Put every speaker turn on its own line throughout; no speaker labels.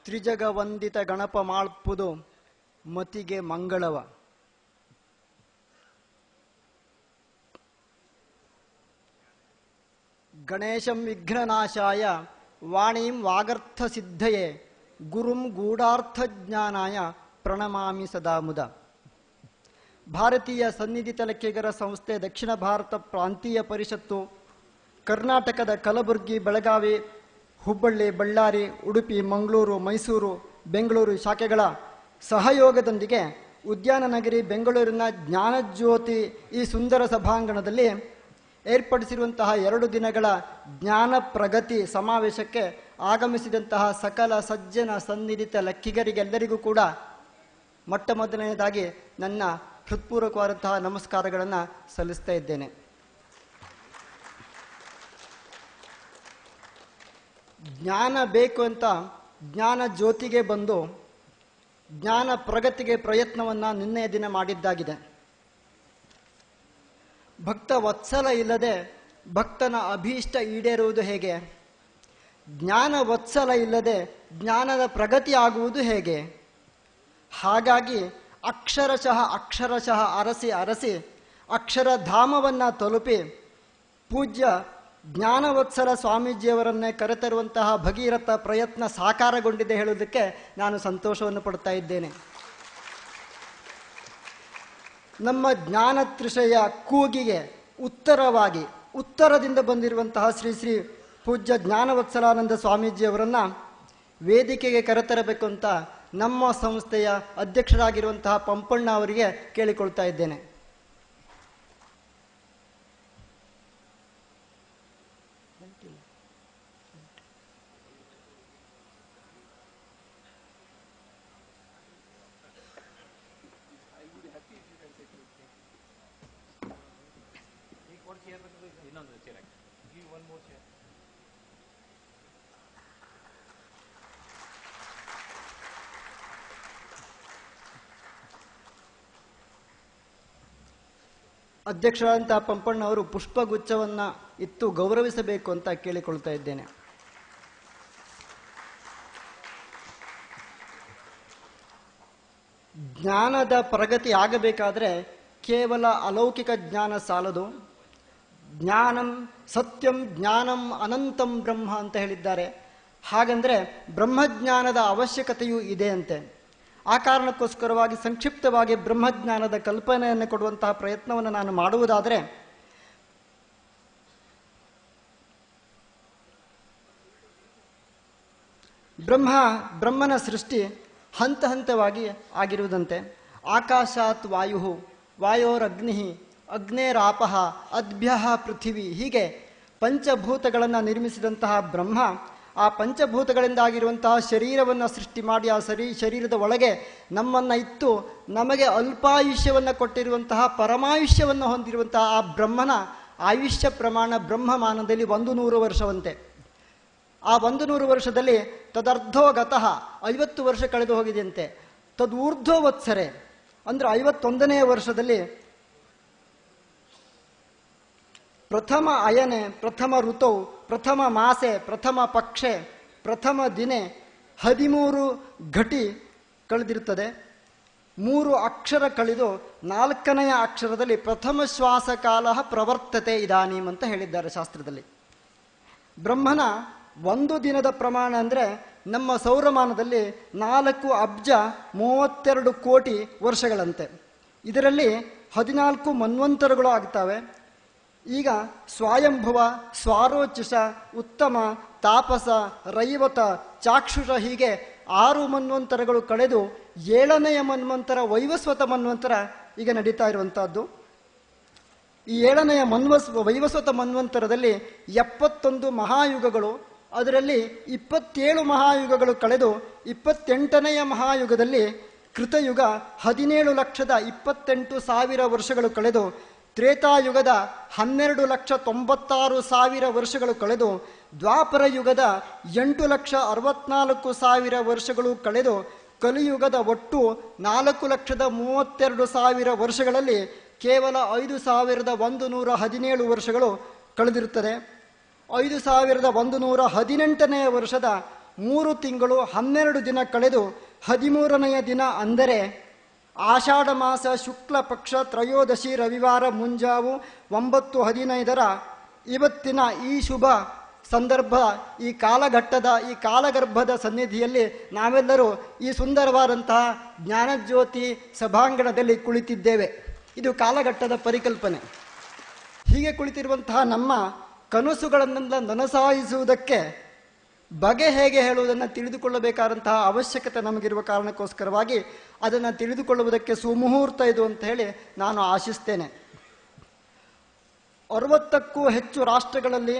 ತ್ರಿಜಗವಂದಿತ ಗಣಪ ಮಾಳ್ಪುದು ಮತಿಗೆ ಮಂಗಳವ. ಗಣೇಶಂ ವಿಘ್ನನಾಶಾಯ ವಾಣೀಂ ವಾಗರ್ಥ ಸಿದ್ಧಯೇ ಗುರುಂ ಗೂಢಾರ್ಥಜ್ಞಾನಾಯ ಪ್ರಣಮಾಮಿ ಸದಾ ಮುದ. ಭಾರತೀಯ ಸನ್ನಿಧಿ ಲೆಕ್ಕಿಗರ ಸಂಸ್ಥೆ ದಕ್ಷಿಣ ಭಾರತ ಪ್ರಾಂತೀಯ ಪರಿಷತ್ತು ಕರ್ನಾಟಕದ ಕಲಬುರಗಿ, ಬೆಳಗಾವಿ, ಹುಬ್ಬಳ್ಳಿ, ಬಳ್ಳಾರಿ, ಉಡುಪಿ, ಮಂಗಳೂರು, ಮೈಸೂರು, ಬೆಂಗಳೂರು ಶಾಖೆಗಳ ಸಹಯೋಗದೊಂದಿಗೆ ಉದ್ಯಾನ ನಗರಿ ಬೆಂಗಳೂರಿನ ಜ್ಞಾನಜ್ಯೋತಿ ಈ ಸುಂದರ ಸಭಾಂಗಣದಲ್ಲಿ ಏರ್ಪಡಿಸಿರುವಂತಹ 2 ದಿನಗಳ ಜ್ಞಾನ ಪ್ರಗತಿ ಸಮಾವೇಶಕ್ಕೆ ಆಗಮಿಸಿದಂತಹ ಸಕಲ ಸಜ್ಜನ ಸನ್ನಿಧಿತ ಲೆಕ್ಕಿಗರಿಗೆಲ್ಲರಿಗೂ ಕೂಡ ಮೊಟ್ಟ ಮೊದಲನೆಯದಾಗಿ ನನ್ನ ಹೃತ್ಪೂರ್ವಕವಾದಂತಹ ನಮಸ್ಕಾರಗಳನ್ನು ಸಲ್ಲಿಸ್ತಾ ಇದ್ದೇನೆ. ಜ್ಞಾನ ಬೇಕು ಅಂತ ಜ್ಞಾನ ಜ್ಯೋತಿಗೆ ಬಂದು ಜ್ಞಾನ ಪ್ರಗತಿಗೆ ಪ್ರಯತ್ನವನ್ನು ನಿನ್ನೆಯ ದಿನ ಮಾಡಿದ್ದಾಗಿದೆ. ಭಕ್ತ ವತ್ಸಲ ಇಲ್ಲದೆ ಭಕ್ತನ ಅಭೀಷ್ಟ ಈಡೇರುವುದು ಹೇಗೆ? ಜ್ಞಾನ ವತ್ಸಲ ಇಲ್ಲದೆ ಜ್ಞಾನದ ಪ್ರಗತಿ ಆಗುವುದು ಹೇಗೆ? ಹಾಗಾಗಿ ಅಕ್ಷರಶಃ ಅರಸಿ ಅಕ್ಷರಧಾಮವನ್ನು ತಲುಪಿ ಪೂಜ್ಯ ಜ್ಞಾನವತ್ಸಲ ಸ್ವಾಮೀಜಿಯವರನ್ನೇ ಕರೆತರುವಂತಹ ಭಗೀರಥ ಪ್ರಯತ್ನ ಸಾಕಾರಗೊಂಡಿದೆ ಹೇಳುವುದಕ್ಕೆ ನಾನು ಸಂತೋಷವನ್ನು ಪಡ್ತಾ ಇದ್ದೇನೆ. ನಮ್ಮ ಜ್ಞಾನತೃಷೆಯ ಕೂಗಿಗೆ ಉತ್ತರವಾಗಿ ಉತ್ತರದಿಂದ ಬಂದಿರುವಂತಹ ಶ್ರೀ ಶ್ರೀ ಪೂಜ್ಯ ಜ್ಞಾನವತ್ಸಲಾನಂದ ಸ್ವಾಮೀಜಿಯವರನ್ನು ವೇದಿಕೆಗೆ ಕರೆತರಬೇಕು ಅಂತ ನಮ್ಮ ಸಂಸ್ಥೆಯ ಅಧ್ಯಕ್ಷರಾಗಿರುವಂತಹ ಪಂಪಣ್ಣ ಅವರಿಗೆ ಕೇಳಿಕೊಳ್ತಾ ಇದ್ದೇನೆ. ಅಧ್ಯಕ್ಷರಾದಂತಹ ಪಂಪಣ್ಣ ಅವರು ಪುಷ್ಪಗುಚ್ಛವನ್ನು ಇತ್ತು ಗೌರವಿಸಬೇಕು ಅಂತ ಕೇಳಿಕೊಳ್ತಾ ಇದ್ದೇನೆ. ಜ್ಞಾನದ ಪ್ರಗತಿ ಆಗಬೇಕಾದ್ರೆ ಕೇವಲ ಅಲೌಕಿಕ ಜ್ಞಾನ ಸಾಲದು. ಜ್ಞಾನಂ ಸತ್ಯಂ ಜ್ಞಾನಂ ಅನಂತಂ ಬ್ರಹ್ಮ ಅಂತ ಹೇಳಿದ್ದಾರೆ. ಹಾಗಂದ್ರೆ ಬ್ರಹ್ಮಜ್ಞಾನದ ಅವಶ್ಯಕತೆಯೂ ಇದೆ ಅಂತೆ. ಆ ಕಾರಣಕ್ಕೋಸ್ಕರವಾಗಿ ಸಂಕ್ಷಿಪ್ತವಾಗಿ ಬ್ರಹ್ಮಜ್ಞಾನದ ಕಲ್ಪನೆಯನ್ನು ಕೊಡುವಂತಹ ಪ್ರಯತ್ನವನ್ನು ನಾನು ಮಾಡುವುದಾದರೆ, ಬ್ರಹ್ಮನ ಸೃಷ್ಟಿ ಹಂತ ಹಂತವಾಗಿ ಆಗಿರುವುದಂತೆ. ಆಕಾಶಾತ್ ವಾಯು, ವಾಯೋರಗ್ನಿ, ಅಗ್ನೇರಾಪಃ, ಅದ್ಭ್ಯ ಪೃಥಿವಿ, ಹೀಗೆ ಪಂಚಭೂತಗಳನ್ನು ನಿರ್ಮಿಸಿದಂತಹ ಬ್ರಹ್ಮ ಆ ಪಂಚಭೂತಗಳಿಂದಾಗಿರುವಂತಹ ಶರೀರವನ್ನು ಸೃಷ್ಟಿ ಮಾಡಿ ಆ ಶರೀರದ ಒಳಗೆ ನಮ್ಮನ್ನು ಇತ್ತು ನಮಗೆ ಅಲ್ಪಾಯುಷ್ಯವನ್ನು ಕೊಟ್ಟಿರುವಂತಹ ಪರಮಾಯುಷ್ಯವನ್ನು ಹೊಂದಿರುವಂತಹ ಆ ಬ್ರಹ್ಮನ ಆಯುಷ್ಯ ಪ್ರಮಾಣ ಬ್ರಹ್ಮಮಾನದಲ್ಲಿ 100 ವರ್ಷವಂತೆ. ಆ 100 ವರ್ಷದಲ್ಲಿ ತದರ್ಧೋಗತಃ 50 ವರ್ಷ ಕಳೆದು ಹೋಗಿದೆಯಂತೆ. ತದೂರ್ಧ್ವ ವತ್ಸರೆ ಅಂದರೆ 51ನೇ ವರ್ಷದಲ್ಲಿ ಪ್ರಥಮ ಅಯನೆ, ಪ್ರಥಮ ಋತೌ, ಪ್ರಥಮ ಮಾಸೆ, ಪ್ರಥಮ ಪಕ್ಷೆ, ಪ್ರಥಮ ದಿನೆ 13 ಘಟಿ ಕಳೆದಿರುತ್ತದೆ. 3 ಅಕ್ಷರ ಕಳೆದು 4ನೆಯ ಅಕ್ಷರದಲ್ಲಿ ಪ್ರಥಮ ಶ್ವಾಸ ಕಾಲ ಪ್ರವರ್ತತೆ ಇದಾನೀಂ ಅಂತ ಹೇಳಿದ್ದಾರೆ ಶಾಸ್ತ್ರದಲ್ಲಿ. ಬ್ರಹ್ಮನ 1 ದಿನದ ಪ್ರಮಾಣ ಅಂದರೆ ನಮ್ಮ ಸೌರಮಾನದಲ್ಲಿ 4 ಅಬ್ಜ 32 ಕೋಟಿ ವರ್ಷಗಳಂತೆ. ಇದರಲ್ಲಿ 14 ಮನ್ವಂತರಗಳು ಆಗ್ತವೆ. ಈಗ ಸ್ವಾಯಂಭುವ, ಸ್ವಾರೋಚಿಷ, ಉತ್ತಮ, ತಾಪಸ, ರೈವತ, ಚಾಕ್ಷುಷ ಹೀಗೆ 6 ಮನ್ವಂತರಗಳು ಕಳೆದು 7ನೆಯ ಮನ್ವಂತರ ವೈವಸ್ವತ ಮನ್ವಂತರ ಈಗ ನಡೀತಾ ಇರುವಂತಹದ್ದು. ಈ 7ನೆಯ ವೈವಸ್ವತ ಮನ್ವಂತರದಲ್ಲಿ 71 ಮಹಾಯುಗಗಳು, ಅದರಲ್ಲಿ 27 ಮಹಾಯುಗಗಳು ಕಳೆದು 28ನೆಯ ಮಹಾಯುಗದಲ್ಲಿ ಕೃತಯುಗ 17,28,000 ವರ್ಷಗಳು ಕಳೆದು ತ್ರೇತಾಯುಗದ 12,96,000 ವರ್ಷಗಳು ಕಳೆದು ದ್ವಾಪರ ಯುಗದ 8,64,000 ವರ್ಷಗಳು ಕಳೆದು ಕಲಿಯುಗದ ಒಟ್ಟು 4,32,000 ವರ್ಷಗಳಲ್ಲಿ ಕೇವಲ 5,117 ವರ್ಷಗಳು ಕಳೆದಿರುತ್ತದೆ. 5,118ನೇ ವರ್ಷದ 3 ತಿಂಗಳು 12 ದಿನ ಕಳೆದು 13ನೆಯ ದಿನ ಅಂದರೆ ಆಷಾಢ ಮಾಸ ಶುಕ್ಲ ಪಕ್ಷ ತ್ರಯೋದಶಿ ರವಿವಾರ ಮುಂಜಾವು 9:15 ಇವತ್ತಿನ ಈ ಶುಭ ಸಂದರ್ಭ, ಈ ಕಾಲಘಟ್ಟದ ಈ ಕಾಲಗರ್ಭದ ಸನ್ನಿಧಿಯಲ್ಲಿ ನಾವೆಲ್ಲರೂ ಈ ಸುಂದರವಾದಂತಹ ಜ್ಞಾನಜ್ಯೋತಿ ಸಭಾಂಗಣದಲ್ಲಿ ಕುಳಿತಿದ್ದೇವೆ. ಇದು ಕಾಲಘಟ್ಟದ ಪರಿಕಲ್ಪನೆ. ಹೀಗೆ ಕುಳಿತಿರುವಂತಹ ನಮ್ಮ ಕನಸುಗಳನ್ನೆಲ್ಲ ನನಸಾಯಿಸುವುದಕ್ಕೆ ಬಗೆ ಹೇಗೆ ಹೇಳುವುದನ್ನು ತಿಳಿದುಕೊಳ್ಳಬೇಕಾದಂತಹ ಅವಶ್ಯಕತೆ ನಮಗಿರುವ ಕಾರಣಕ್ಕೋಸ್ಕರವಾಗಿ ಅದನ್ನು ತಿಳಿದುಕೊಳ್ಳುವುದಕ್ಕೆ ಸುಮುಹೂರ್ತ ಇದು ಅಂತ ಹೇಳಿ ನಾನು ಆಶಿಸ್ತೇನೆ. 60ಕ್ಕೂ ಹೆಚ್ಚು ರಾಷ್ಟ್ರಗಳಲ್ಲಿ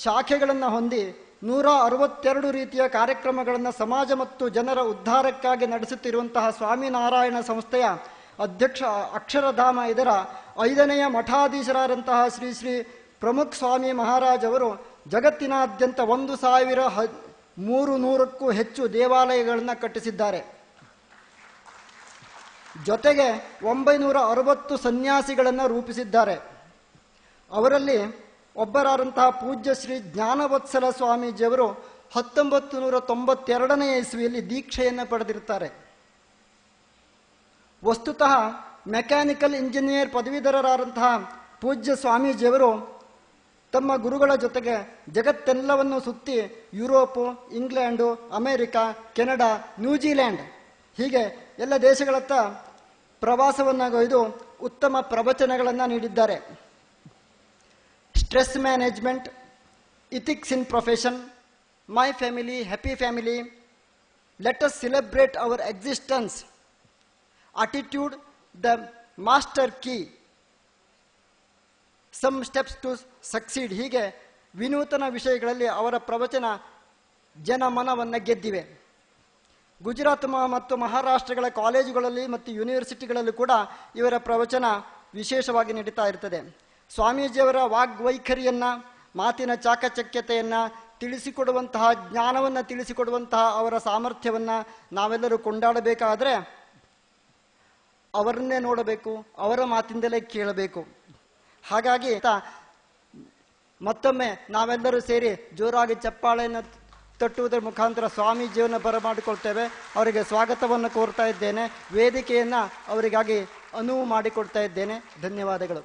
ಶಾಖೆಗಳನ್ನು ಹೊಂದಿ 162 ರೀತಿಯ ಕಾರ್ಯಕ್ರಮಗಳನ್ನು ಸಮಾಜ ಮತ್ತು ಜನರ ಉದ್ಧಾರಕ್ಕಾಗಿ ನಡೆಸುತ್ತಿರುವಂತಹ ಸ್ವಾಮಿನಾರಾಯಣ ಸಂಸ್ಥೆಯ ಅಧ್ಯಕ್ಷ ಅಕ್ಷರಧಾಮ ಇದರ 5ನೆಯ ಮಠಾಧೀಶರಾದಂತಹ ಶ್ರೀ ಶ್ರೀ ಪ್ರಮುಖ್ ಸ್ವಾಮಿ ಮಹಾರಾಜ್ ಅವರು ಜಗತ್ತಿನಾದ್ಯಂತ 1300ಕ್ಕೂ ಹೆಚ್ಚು ದೇವಾಲಯಗಳನ್ನು ಕಟ್ಟಿಸಿದ್ದಾರೆ. ಜೊತೆಗೆ 960 ಸನ್ಯಾಸಿಗಳನ್ನು ರೂಪಿಸಿದ್ದಾರೆ. ಅವರಲ್ಲಿ ಒಬ್ಬರಾದಂತಹ ಪೂಜ್ಯ ಶ್ರೀ ಜ್ಞಾನವತ್ಸಲ ಸ್ವಾಮೀಜಿಯವರು 1992ನೇ ಇಸ್ವಿಯಲ್ಲಿ ದೀಕ್ಷೆಯನ್ನು ಪಡೆದಿರ್ತಾರೆ. ವಸ್ತುತಃ ಮೆಕ್ಯಾನಿಕಲ್ ಇಂಜಿನಿಯರ್ ಪದವೀಧರರಾದಂತಹ ಪೂಜ್ಯ ಸ್ವಾಮೀಜಿಯವರು ತಮ್ಮ ಗುರುಗಳ ಜೊತೆಗೆ ಜಗತ್ತೆಲ್ಲವನ್ನು ಸುತ್ತಿ Europe, England, America, Canada, New Zealand ಹೀಗೆ ಎಲ್ಲ ದೇಶಗಳತ್ತ ಪ್ರವಾಸವನ್ನು ಗೈದು ಉತ್ತಮ ಪ್ರವಚನಗಳನ್ನು ನೀಡಿದ್ದಾರೆ. Stress management, ethics in profession, my family, happy family, let us celebrate our existence, attitude, the master key, some steps to succeed ಹೀಗೆ ವಿನೂತನ ವಿಷಯಗಳಲ್ಲಿ ಅವರ ಪ್ರವಚನ ಜನಮನವನ್ನು ಗೆದ್ದಿವೆ. ಗುಜರಾತ್ ಮತ್ತು ಮಹಾರಾಷ್ಟ್ರಗಳ ಕಾಲೇಜುಗಳಲ್ಲಿ ಮತ್ತು ಯೂನಿವರ್ಸಿಟಿಗಳಲ್ಲಿ ಕೂಡ ಇವರ ಪ್ರವಚನ ವಿಶೇಷವಾಗಿ ನಡೀತಾ ಇರ್ತದೆ. ಸ್ವಾಮೀಜಿಯವರ ವಾಗ್ವೈಖರಿಯನ್ನು, ಮಾತಿನ ಚಾಕಚಕ್ಯತೆಯನ್ನು ತಿಳಿಸಿಕೊಡುವಂತಹ, ಜ್ಞಾನವನ್ನು ತಿಳಿಸಿಕೊಡುವಂತಹ ಅವರ ಸಾಮರ್ಥ್ಯವನ್ನು ನಾವೆಲ್ಲರೂ ಕೊಂಡಾಡಬೇಕಾದರೆ ಅವರನ್ನೇ ನೋಡಬೇಕು, ಅವರ ಮಾತಿಂದಲೇ ಕೇಳಬೇಕು. ಹಾಗಾಗಿ ಮತ್ತೊಮ್ಮೆ ನಾವೆಲ್ಲರೂ ಸೇರಿ ಜೋರಾಗಿ ಚಪ್ಪಾಳೆಯನ್ನು ತಟ್ಟುವುದರ ಮುಖಾಂತರ ಸ್ವಾಮೀಜಿಯನ್ನು ಬರಮಾಡಿಕೊಳ್ತೇವೆ. ಅವರಿಗೆ ಸ್ವಾಗತವನ್ನು ಕೋರ್ತಾ ಇದ್ದೇನೆ. ವೇದಿಕೆಯನ್ನು ಅವರಿಗಾಗಿ ಅನುವು ಮಾಡಿಕೊಡ್ತಾ ಇದ್ದೇನೆ. ಧನ್ಯವಾದಗಳು.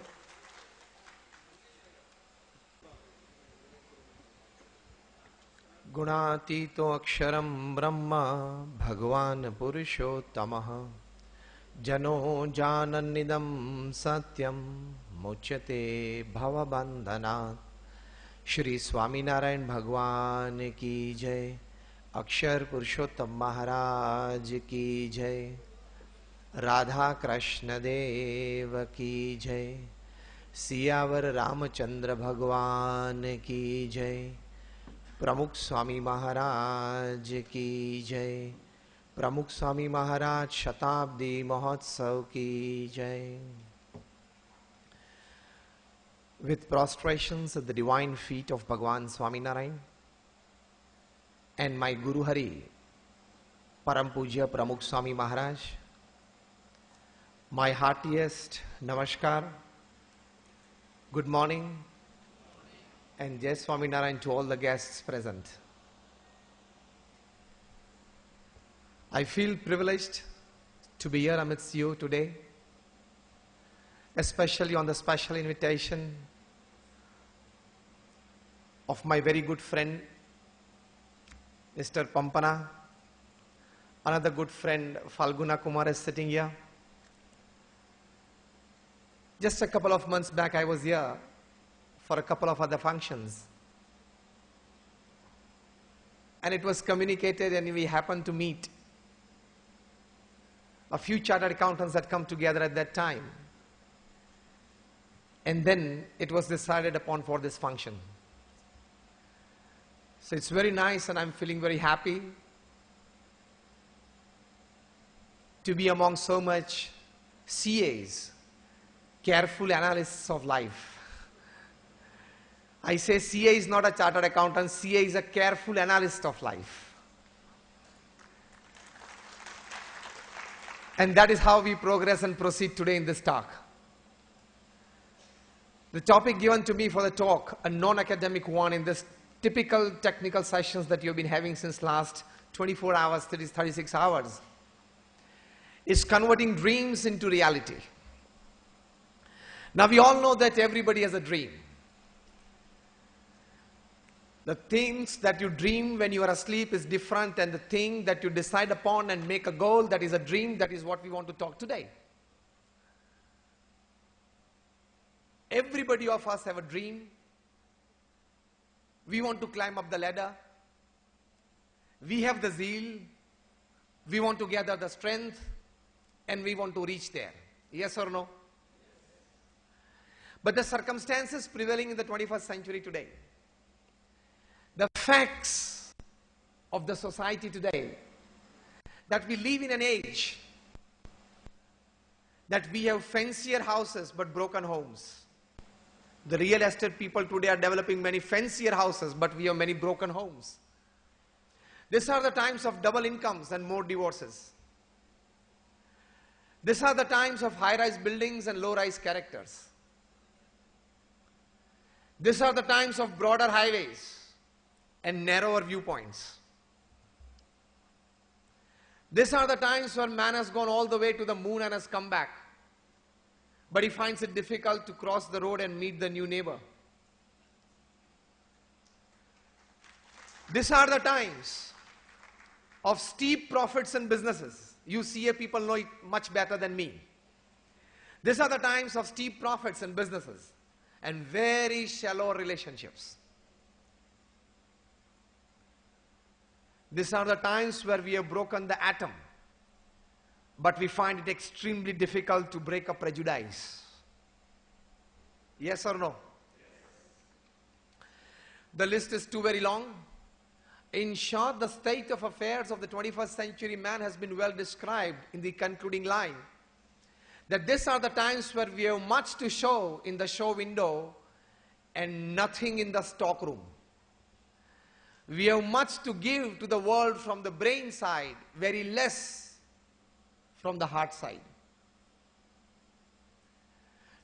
ಗುಣಾತೀತೋ ಅಕ್ಷರಂ ಬ್ರಹ್ಮ ಭಗವಾನ್ ಪುರುಷೋತ್ತಮಃ ಜನೋ ಜಾನನ್ನಿದಂ ಸತ್ಯಂ ಮುಚ್ಯತೆ ಭವಬಂಧನಾತ್. श्री स्वामीनारायण भगवान की जय. अक्षर पुरुषोत्तम महाराज की जय. राधा कृष्ण देव की जय. सियावर रामचंद्र भगवान की जय. प्रमुख स्वामी महाराज की जय. प्रमुख स्वामी महाराज शताब्दी महोत्सव की जय. With prostrations at the divine feet of Bhagwan Swaminarayan and my Guru Hari, Param Pujya Pramukh Swami Maharaj, my heartiest namaskar, good morning, and Jai Swaminarayan to all the guests present. I feel privileged to be here amidst you today, especially on the special invitation of my very good friend, Mr. Pampana. Another good friend, Falguna Kumar, is sitting here. Just a couple of months back, I was here for a couple of other functions. And it was communicated and we happened to meet. A few chartered accountants had come together at that time. And then it was decided upon for this function. So it's very nice and I'm feeling very happy to be among so much CAs, careful analysts of life. I say CA is not a chartered accountant, CA is a careful analyst of life. And that is how we progress and proceed today in this talk. The topic given to me for the talk, a non-academic one in this typical technical sessions that you've been having since last 24 hours, 36 hours, is converting dreams into reality. Now we all know that everybody has a dream. The things that you dream when you are asleep is different than the thing that you decide upon and make a goal that is a dream. That is what we want to talk today. Everybody of us have a dream. We want to climb up the ladder. We have the zeal. We want to gather the strength. And we want to reach there. Yes or no? But the circumstances prevailing in the 21st century today, the facts of the society today, that we live in an age that we have fancier houses but broken homes. The real estate people today are developing many fancier houses, but we have many broken homes. These are the times of double incomes and more divorces. These are the times of high-rise buildings and low-rise characters. These are the times of broader highways and narrower viewpoints. These are the times where man has gone all the way to the moon and has come back, but he finds it difficult to cross the road and meet the new neighbor. These are the times of steep profits in businesses. You CA people know it much better than me. These are the times of steep profits in businesses and very shallow relationships. These are the times where we have broken the atom, but we find it extremely difficult to break a prejudice. Yes or no? The list is too very long. In short, the state of affairs of the 21st century man has been well described in the concluding line, that these are the times where we have much to show in the show window and nothing in the stock room. We have much to give to the world from the brain side, very less from the heart side.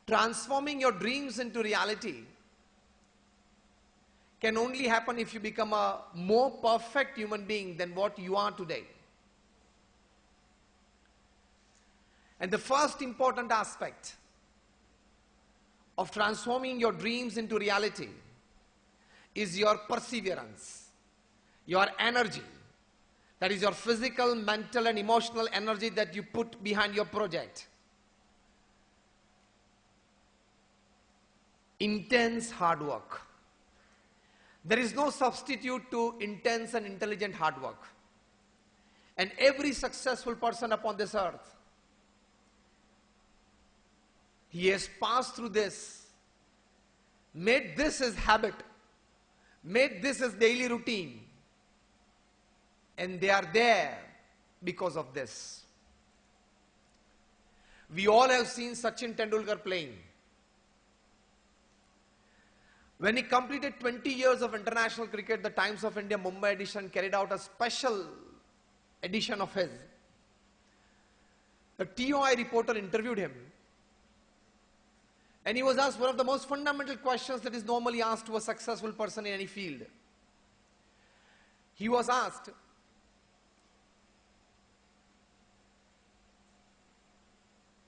Transforming your dreams into reality can only happen if you become a more perfect human being than what you are today. And the first important aspect of transforming your dreams into reality is your perseverance. Your energy, that is your physical, mental and emotional energy that you put behind your project. Intense hard work. There is no substitute to intense and intelligent hard work. And every successful person upon this earth, he has passed through this, made this his habit, made this his daily routine. And they are there because of this. We all have seen Sachin Tendulkar playing. When he completed 20 years of international cricket, the Times of India Mumbai edition carried out a special edition of his. The TOI reporter interviewed him, and he was asked one of the most fundamental questions that is normally asked to a successful person in any field. He was asked,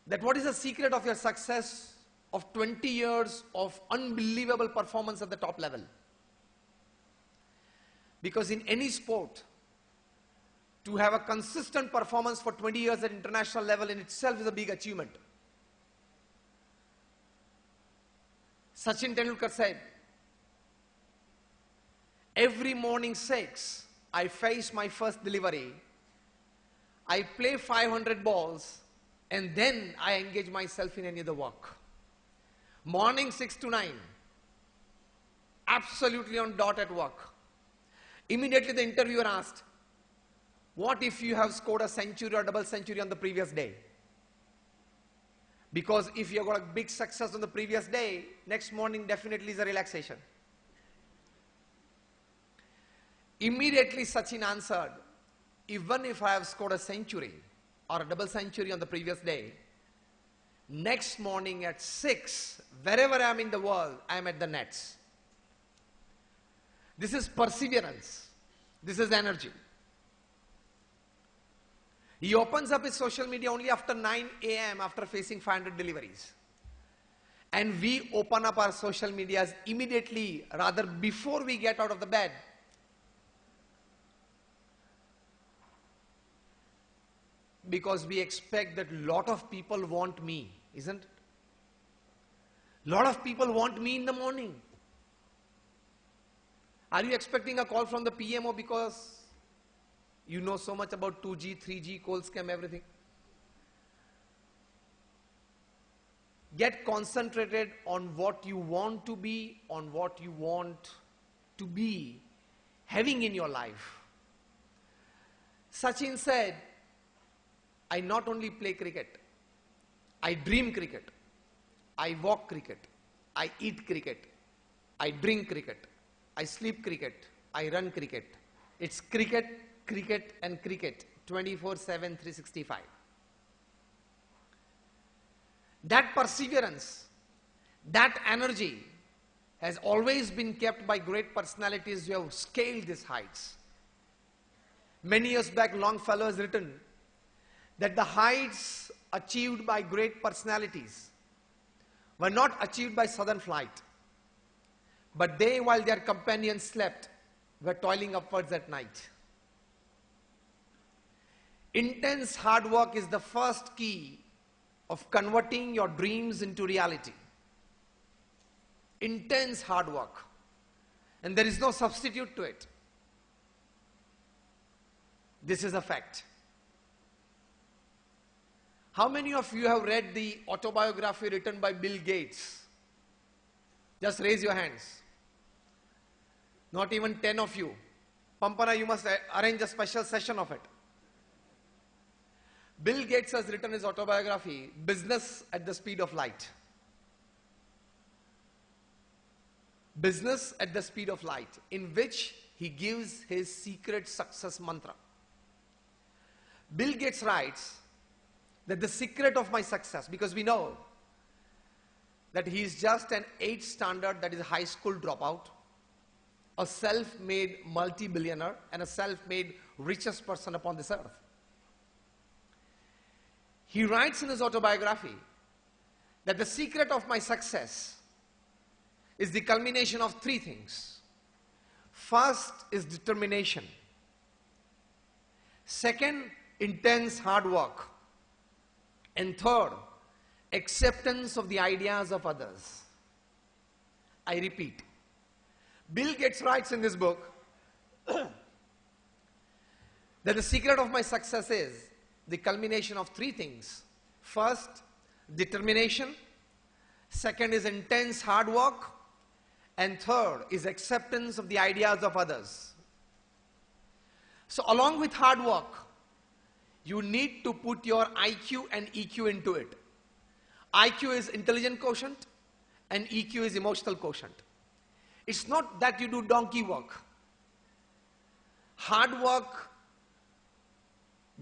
that what is the secret of your success of 20 years of unbelievable performance at the top level? Because in any sport, to have a consistent performance for 20 years at international level in itself is a big achievement. Sachin Tendulkar said, every morning 6, I face my first delivery, I play 500 balls, and then I engage myself in any other work. Morning 6 to 9, absolutely on dot at work. Immediately the interviewer asked, what if you have scored a century or double century on the previous day? Because if you got a big success on the previous day, next morning definitely is a relaxation. Immediately Sachin answered, even if I have scored a century or a double century on the previous day, next morning at 6, wherever I am in the world, I am at the nets. This is perseverance. This is energy. He opens up his social media only after 9 a.m. after facing 500 deliveries. And we open up our social medias immediately, rather before we get out of the bed. Because we expect that lot of people want me, isn't it? Lot of people want me in the morning. Are you expecting a call from the PMO because you know so much about 2G, 3G, coal scam, everything? Get concentrated on what you want to be, on what you want to be having in your life. Sachin said, I not only play cricket, I dream cricket, I walk cricket, I eat cricket, I drink cricket, I sleep cricket, I run cricket. It's cricket, cricket and cricket, 24/7, 365. That perseverance, that energy has always been kept by great personalities who have scaled these heights. Many years back, Longfellow has written that the heights achieved by great personalities were not achieved by sudden flight, but they, while their companions slept, were toiling upwards at night. Intense hard work is the first key of converting your dreams into reality. Intense hard work. And there is no substitute to it. This is a fact. How many of you have read the autobiography written by Bill Gates? Just raise your hands. Not even 10 of you. Pampana, you must arrange a special session of it. Bill Gates has written his autobiography, Business at the Speed of Light. Business at the Speed of Light, in which he gives his secret success mantra. Bill Gates writes that the secret of my success, because we know that he is just an 8th standard, that is a high school dropout, a self-made multi-billionaire, and a self-made richest person upon this earth. He writes in his autobiography that the secret of my success is the culmination of 3 things. First is determination. Second, intense hard work. And third, acceptance of the ideas of others. I repeat, Bill Gates writes in this book that the secret of my success is the culmination of 3 things. First, determination. Second is intense hard work. And third is acceptance of the ideas of others. So along with hard work, you need to put your IQ and EQ into it. IQ is intelligent quotient and EQ is emotional quotient. It's not that you do donkey work. Hard work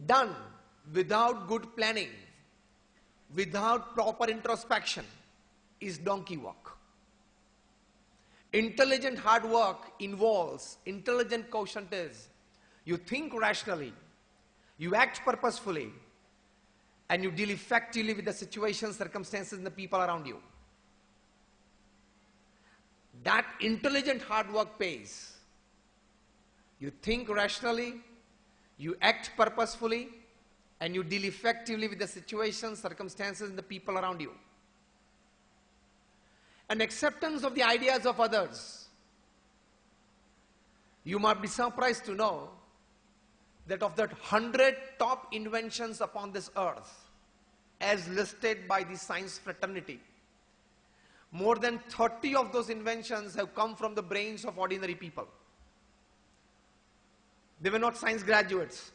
done without good planning, without proper introspection, is donkey work. Intelligent hard work involves, intelligent quotient is, you think rationally, you act purposefully, and you deal effectively with the situations, circumstances, and the people around you. That intelligent hard work pays. You think rationally, you act purposefully, and you deal effectively with the situations, circumstances, and the people around you. And acceptance of the ideas of others. You might be surprised to know that of the 100 top inventions upon this earth, as listed by the science fraternity, more than 30 of those inventions have come from the brains of ordinary people. They were not science graduates.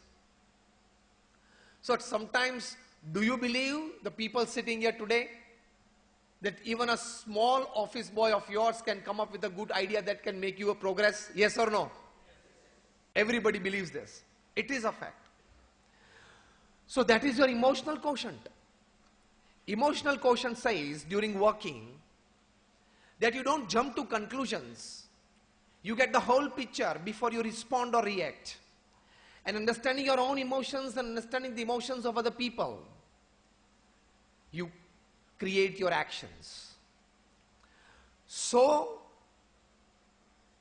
So sometimes, do you believe the people sitting here today that even a small office boy of yours can come up with a good idea that can make you a progress? Yes or no? Everybody believes this. It is a fact. So that is your emotional quotient. Emotional quotient says during working that you don't jump to conclusions. You get the whole picture before you respond or react. And understanding your own emotions and understanding the emotions of other people, you create your actions. So,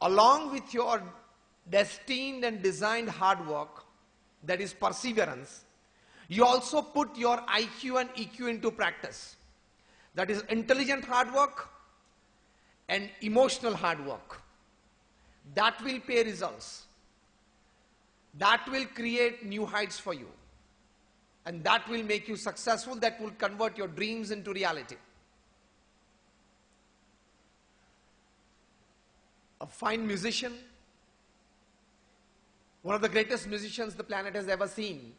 along with your destined and designed hard work, that is perseverance, you also put your IQ and EQ into practice. That is intelligent hard work and emotional hard work. That will pay results. That will create new heights for you. And that will make you successful. That will convert your dreams into reality. A fine musician, one of the greatest musicians the planet has ever seen,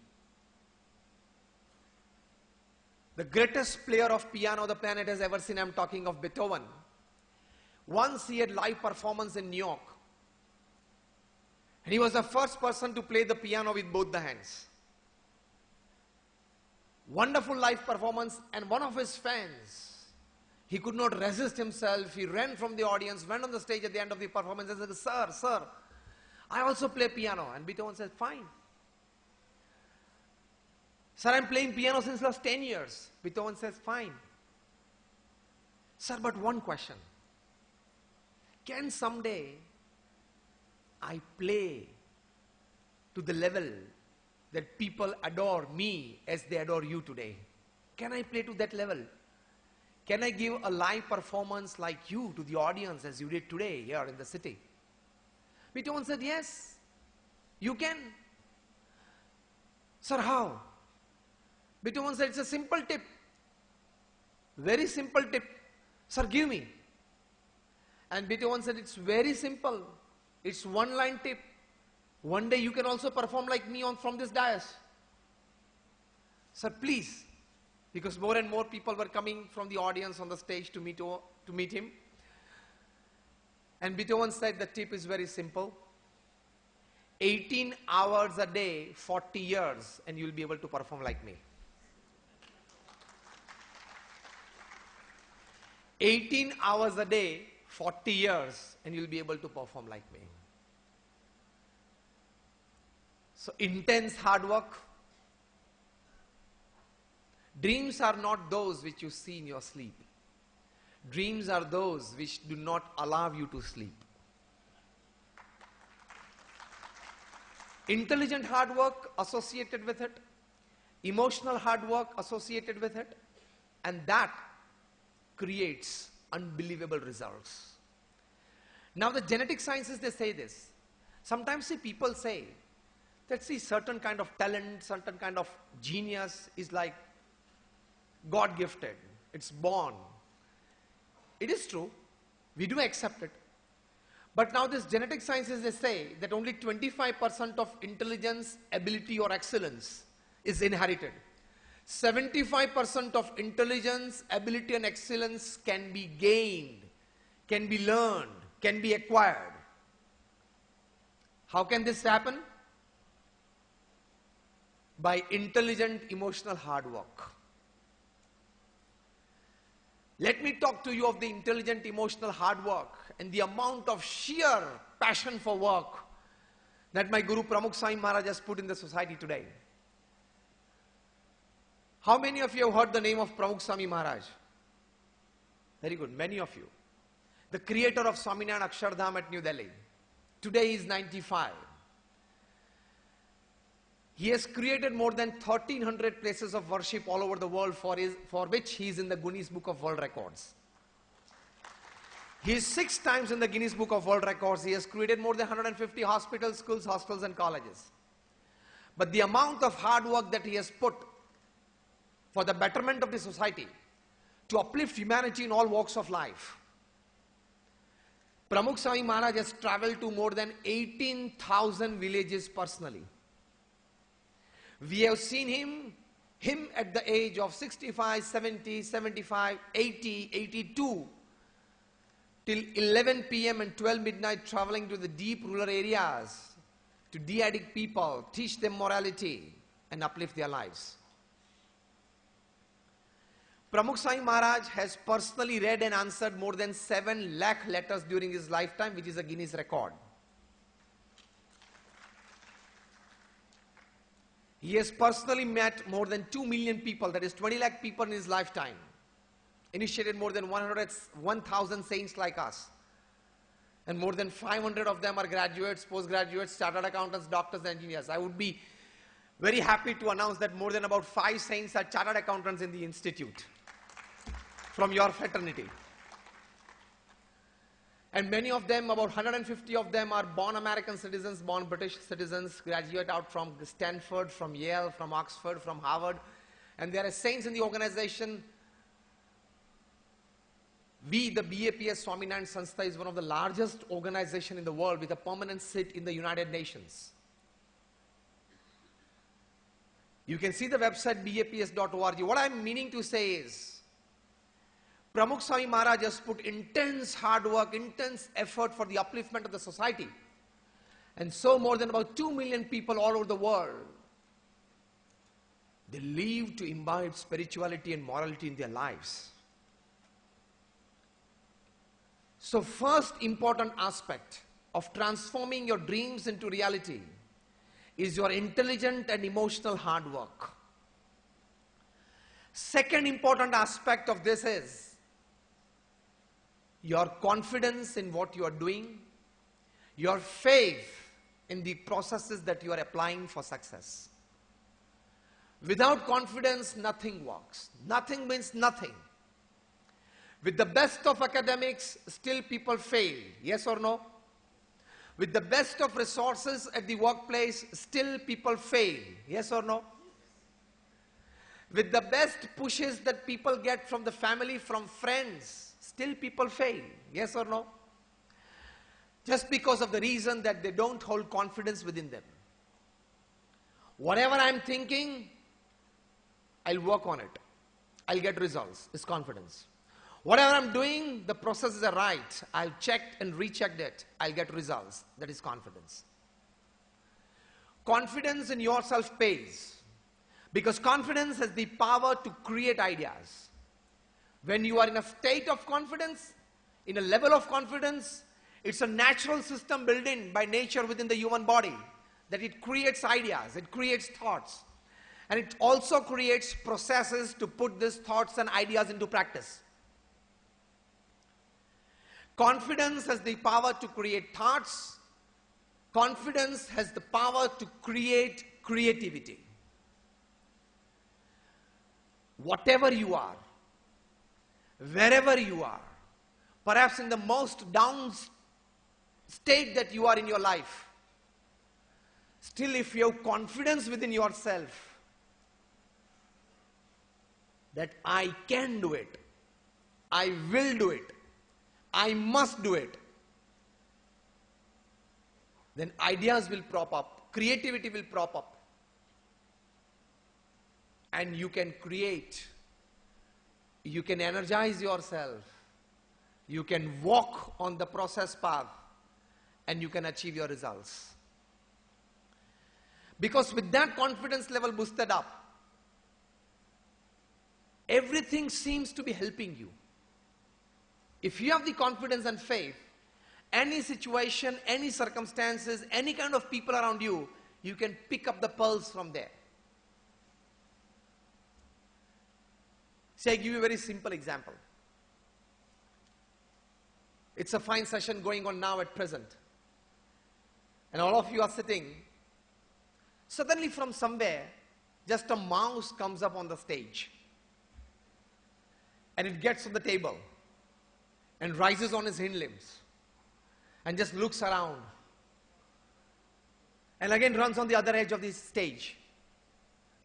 the greatest player of piano the planet has ever seen, I'm talking of Beethoven. Once he had live performance in New York. And he was the first person to play the piano with both the hands. Wonderful live performance, and one of his fans, he could not resist himself. He ran from the audience, went on the stage at the end of the performance and said, Sir, I also play piano. And Beethoven said, fine. Sir, I'm playing piano since last 10 years. Beethoven says, fine. Sir, but one question. Can someday I play to the level that people adore me as they adore you today? Can I play to that level? Can I give a live performance like you to the audience as you did today here in the city? Beethoven said, yes, you can. Sir, how? Beethoven said, it's a simple tip. Very simple tip. Sir, give me. And Beethoven said, it's very simple. It's one line tip. One day you can also perform like me from this dais. Sir, please. Because more and more people were coming from the audience on the stage to meet him. And Beethoven said the tip is very simple. 18 hours a day, 40 years, and you'll be able to perform like me. 18 hours a day, 40 years, and you'll be able to perform like me. So intense hard work. Dreams are not those which you see in your sleep. Dreams are those which do not allow you to sleep. Intelligent hard work associated with it, emotional hard work associated with it, and that creates unbelievable results. Now the genetic sciences, they say this. Sometimes people say that certain kind of talent, certain kind of genius is like God gifted. It's born. It is true. We do accept it. But now this genetic sciences, they say that only 25% of intelligence, ability or excellence is inherited. 75% of intelligence, ability and excellence can be gained, can be learned, can be acquired. How can this happen? By intelligent emotional hard work. Let me talk to you of the intelligent emotional hard work and the amount of sheer passion for work that my Guru Pramukh Swami Maharaj has put in the society today. How many of you have heard the name of Pramukh Swami Maharaj? Very good, many of you. The creator of Swaminarayan Akshardham at New Delhi. Today he is 95. He has created more than 1,300 places of worship all over the world for which he is in the Guinness Book of World Records. He is 6 times in the Guinness Book of World Records. He has created more than 150 hospitals, schools, hostels and colleges. But the amount of hard work that he has put for the betterment of the society, to uplift humanity in all walks of life. Pramukh Swami Maharaj has traveled to more than 18,000 villages personally. We have seen him at the age of 65, 70, 75, 80, 82, till 11 p.m. and 12 midnight traveling to the deep rural areas to de-addict people, teach them morality and uplift their lives. Pramukh Sai Maharaj has personally read and answered more than 7 lakh letters during his lifetime, which is a Guinness record. He has personally met more than 2 million people, that is 20 lakh people in his lifetime. Initiated more than 1,000 saints like us. And more than 500 of them are graduates, postgraduates, chartered accountants, doctors, engineers. I would be very happy to announce that more than about 5 saints are chartered accountants in the institute from your fraternity. And many of them, about 150 of them, are born American citizens, born British citizens, graduate out from Stanford, from Yale, from Oxford, from Harvard. And there are saints in the organization. We, the BAPS Swaminarayan Sanstha, is one of the largest organizations in the world with a permanent seat in the United Nations. You can see the website baps.org. What I'm meaning to say is, Pramukh Swami Maharaj has put intense hard work, intense effort for the upliftment of the society. And so more than about 2 million people all over the world, they live to imbibe spirituality and morality in their lives. So first important aspect of transforming your dreams into reality is your intelligent and emotional hard work. Second important aspect of this is your confidence in what you are doing, your faith in the processes that you are applying for success. Without confidence, nothing works. Nothing means nothing. With the best of academics, still people fail. Yes or no? With the best of resources at the workplace, still people fail. Yes or no? With the best pushes that people get from the family, from friends, still people fail. Yes or no? Just because of the reason that they don't hold confidence within them. Whatever I'm thinking, I'll work on it. I'll get results. It's confidence. Whatever I'm doing, the processes are right. I've checked and rechecked it. I'll get results. That is confidence. Confidence in yourself pays. Because confidence has the power to create ideas. When you are in a state of confidence, in a level of confidence, it's a natural system built in by nature within the human body, that it creates ideas, it creates thoughts. And it also creates processes to put these thoughts and ideas into practice. Confidence has the power to create thoughts. Confidence has the power to create creativity. Whatever you are, wherever you are, perhaps in the most down state that you are in your life, still if you have confidence within yourself that I can do it, I will do it, I must do it, then ideas will prop up, creativity will prop up, and you can create, you can energize yourself, you can walk on the process path, and you can achieve your results. Because with that confidence level boosted up, everything seems to be helping you. If you have the confidence and faith, any situation, any circumstances, any kind of people around you, you can pick up the pearls from there. Say, I give you a very simple example. It's a fine session going on now at present. And all of you are sitting. Suddenly from somewhere, just a mouse comes up on the stage. And it gets on the table and rises on his hind limbs and just looks around. And again runs on the other edge of the stage.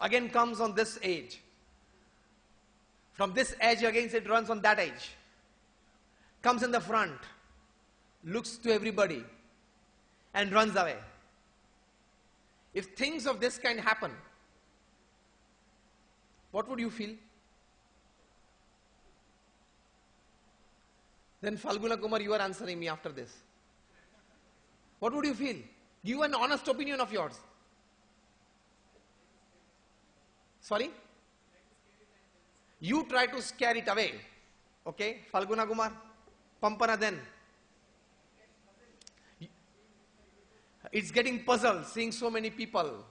Again comes on this edge. From this edge again it runs on that edge. Comes in the front, looks to everybody and runs away. If things of this kind happen, what would you feel? Then Falguna Kumar, you are answering me after this. What would you feel? Give an honest opinion of yours. Sorry? You try to scare it away. Okay, Falguna Kumar, Pampana then. It's getting puzzled seeing so many people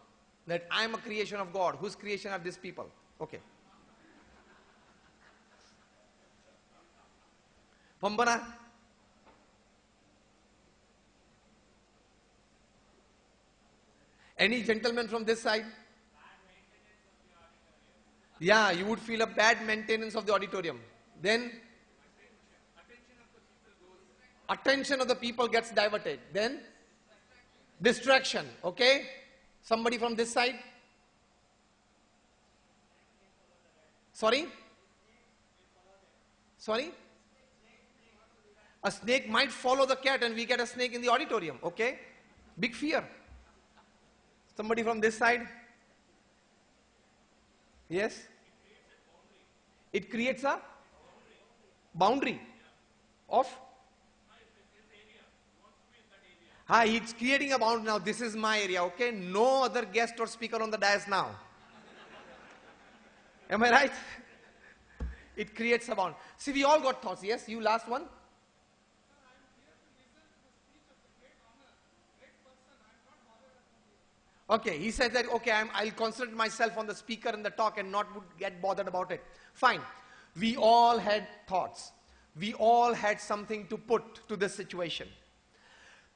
that I am a creation of God. Whose creation are these people? Okay. Pampana. Any gentleman from this side? Yeah, you would feel a bad maintenance of the auditorium. Then attention of the people gets diverted. Then distraction. Okay? Somebody from this side? Sorry? Sorry? A snake might follow the cat and we get a snake in the auditorium. Okay? Big fear. Somebody from this side? Yes? It creates a boundary of? Hi, it's creating a boundary now. This is my area, okay? No other guest or speaker on the dais now. Am I right? It creates a bound. See, we all got thoughts. Yes, you last one? Okay, he said that, okay, I'll concentrate myself on the speaker and the talk and not get bothered about it. Fine. We all had thoughts. We all had something to put to this situation.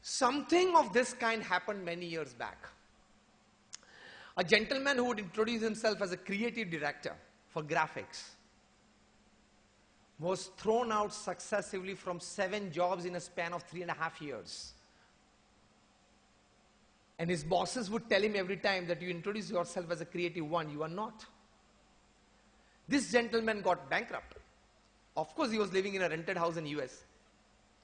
Something of this kind happened many years back. A gentleman who would introduce himself as a creative director for graphics was thrown out successively from 7 jobs in a span of 3.5 years. And his bosses would tell him every time that you introduce yourself as a creative one, you are not. This gentleman got bankrupt. Of course, he was living in a rented house in US.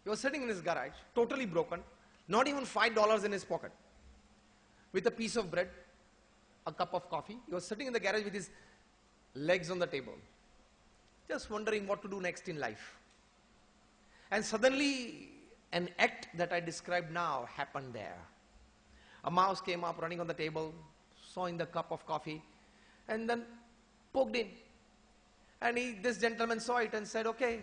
He was sitting in his garage, totally broken, not even $5 in his pocket, with a piece of bread, a cup of coffee. He was sitting in the garage with his legs on the table, just wondering what to do next in life. And suddenly, an act that I described now happened there. A mouse came up running on the table, saw in the cup of coffee, and then poked in. And this gentleman saw it and said, okay,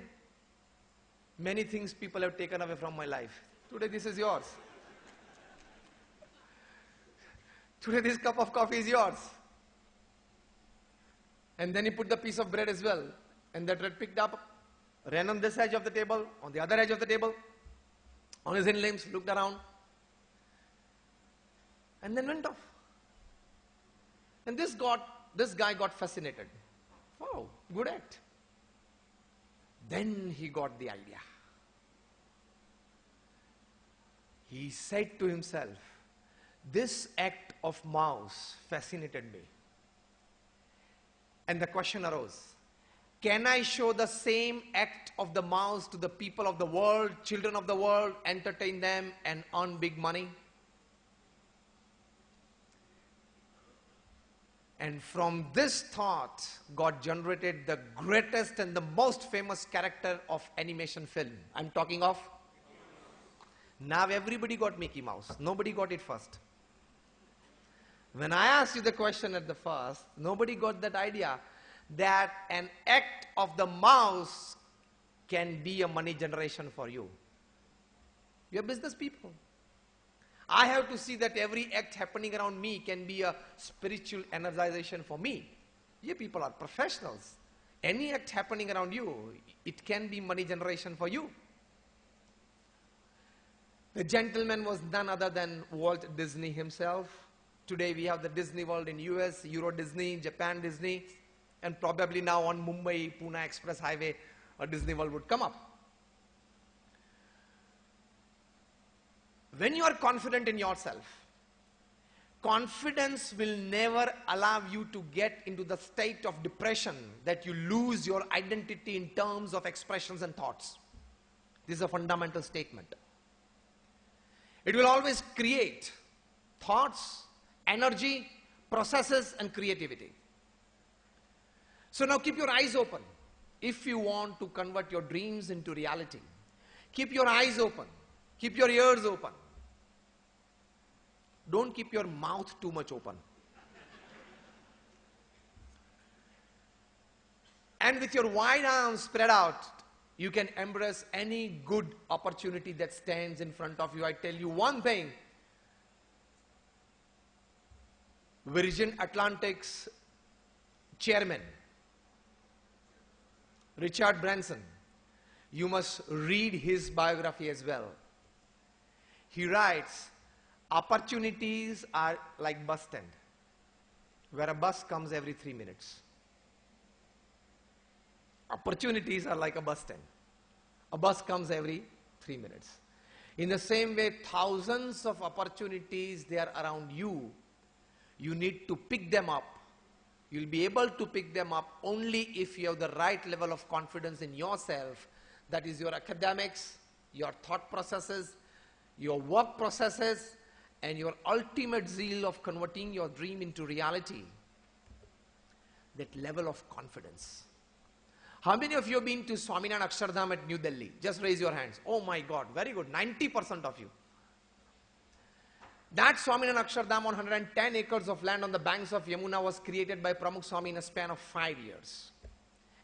many things people have taken away from my life. Today this is yours. Today this cup of coffee is yours. And then he put the piece of bread as well. And that bread picked up, ran on this edge of the table, on the other edge of the table, on his hind limbs, looked around, and then went off. And this guy got fascinated. Oh, good act. Then he got the idea. He said to himself, this act of mouse fascinated me. And the question arose, can I show the same act of the mouse to the people of the world, children of the world, entertain them and earn big money? And from this thought, God generated the greatest and the most famous character of animation film. I'm talking of? Now everybody got Mickey Mouse. Nobody got it first. When I asked you the question at the first, nobody got that idea that an act of the mouse can be a money generation for you. You're business people. I have to see that every act happening around me can be a spiritual energization for me. You people are professionals. Any act happening around you, it can be money generation for you. The gentleman was none other than Walt Disney himself. Today we have the Disney World in US, Euro Disney, Japan Disney, and probably now on Mumbai-Pune Express Highway, a Disney World would come up. When you are confident in yourself, confidence will never allow you to get into the state of depression that you lose your identity in terms of expressions and thoughts. This is a fundamental statement. It will always create thoughts, energy, processes, and creativity. So now keep your eyes open. If you want to convert your dreams into reality, keep your eyes open. Keep your ears open. Don't keep your mouth too much open. And with your wide arms spread out, you can embrace any good opportunity that stands in front of you. I tell you one thing, Virgin Atlantic's chairman, Richard Branson, you must read his biography as well. He writes, opportunities are like bus stand, where a bus comes every 3 minutes. Opportunities are like a bus stand. A bus comes every 3 minutes. In the same way, thousands of opportunities they are around you. You need to pick them up. You'll be able to pick them up only if you have the right level of confidence in yourself. That is your academics, your thought processes, your work processes, and your ultimate zeal of converting your dream into reality. That level of confidence. How many of you have been to Swaminarayan Akshardham at New Delhi? Just raise your hands. Oh my God, very good. 90% of you. That Swaminarayan Akshardham on 110 acres of land on the banks of Yamuna was created by Pramukh Swami in a span of 5 years.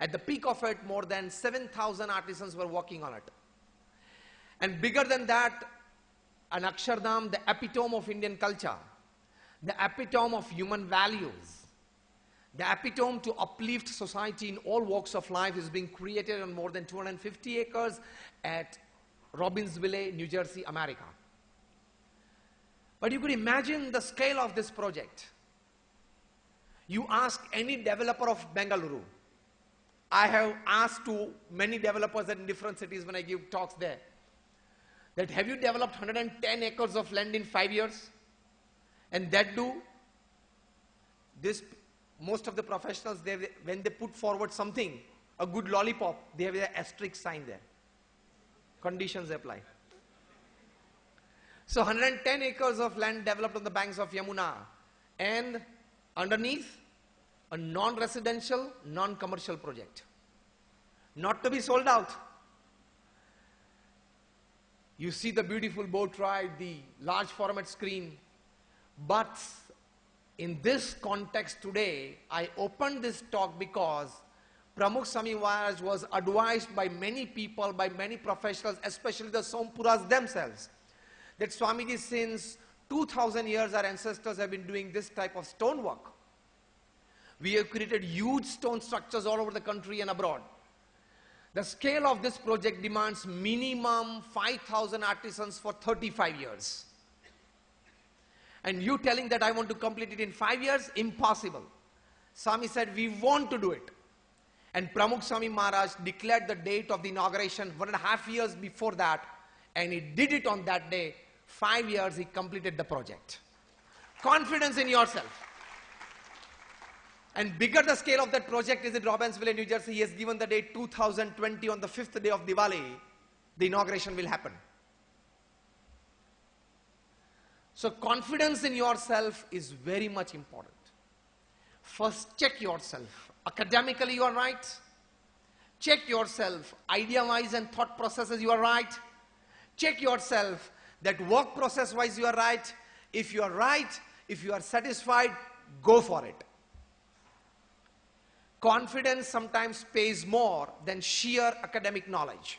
At the peak of it, more than 7,000 artisans were working on it. And bigger than that, an Akshardham, the epitome of Indian culture, the epitome of human values, the epitome to uplift society in all walks of life is being created on more than 250 acres at Robbinsville, New Jersey, America. But you could imagine the scale of this project. You ask any developer of Bengaluru. I have asked to many developers in different cities when I give talks there, that have you developed 110 acres of land in 5 years? And that do, this, most of the professionals, when they put forward something, a good lollipop, they have an asterisk sign there. Conditions apply. So 110 acres of land developed on the banks of Yamuna, and underneath, a non-residential, non-commercial project. Not to be sold out. You see the beautiful boat ride, the large format screen. But in this context today, I opened this talk because Pramukh Swami Maharaj was advised by many people, by many professionals, especially the Sompuras themselves, that Swamiji, since 2000 years our ancestors have been doing this type of stonework. We have created huge stone structures all over the country and abroad. The scale of this project demands minimum 5,000 artisans for 35 years. And you telling that I want to complete it in 5 years? Impossible. Swami said, we want to do it. And Pramukh Swami Maharaj declared the date of the inauguration 1.5 years before that, and he did it on that day. 5 years he completed the project. Confidence in yourself. And bigger the scale of that project is in Robbinsville, New Jersey. He has given the date 2020 on the 5th day of Diwali. The inauguration will happen. So confidence in yourself is very much important. First, check yourself. Academically, you are right. Check yourself. Idea-wise and thought processes, you are right. Check yourself that work process-wise, you are right. If you are right, if you are satisfied, go for it. Confidence sometimes pays more than sheer academic knowledge.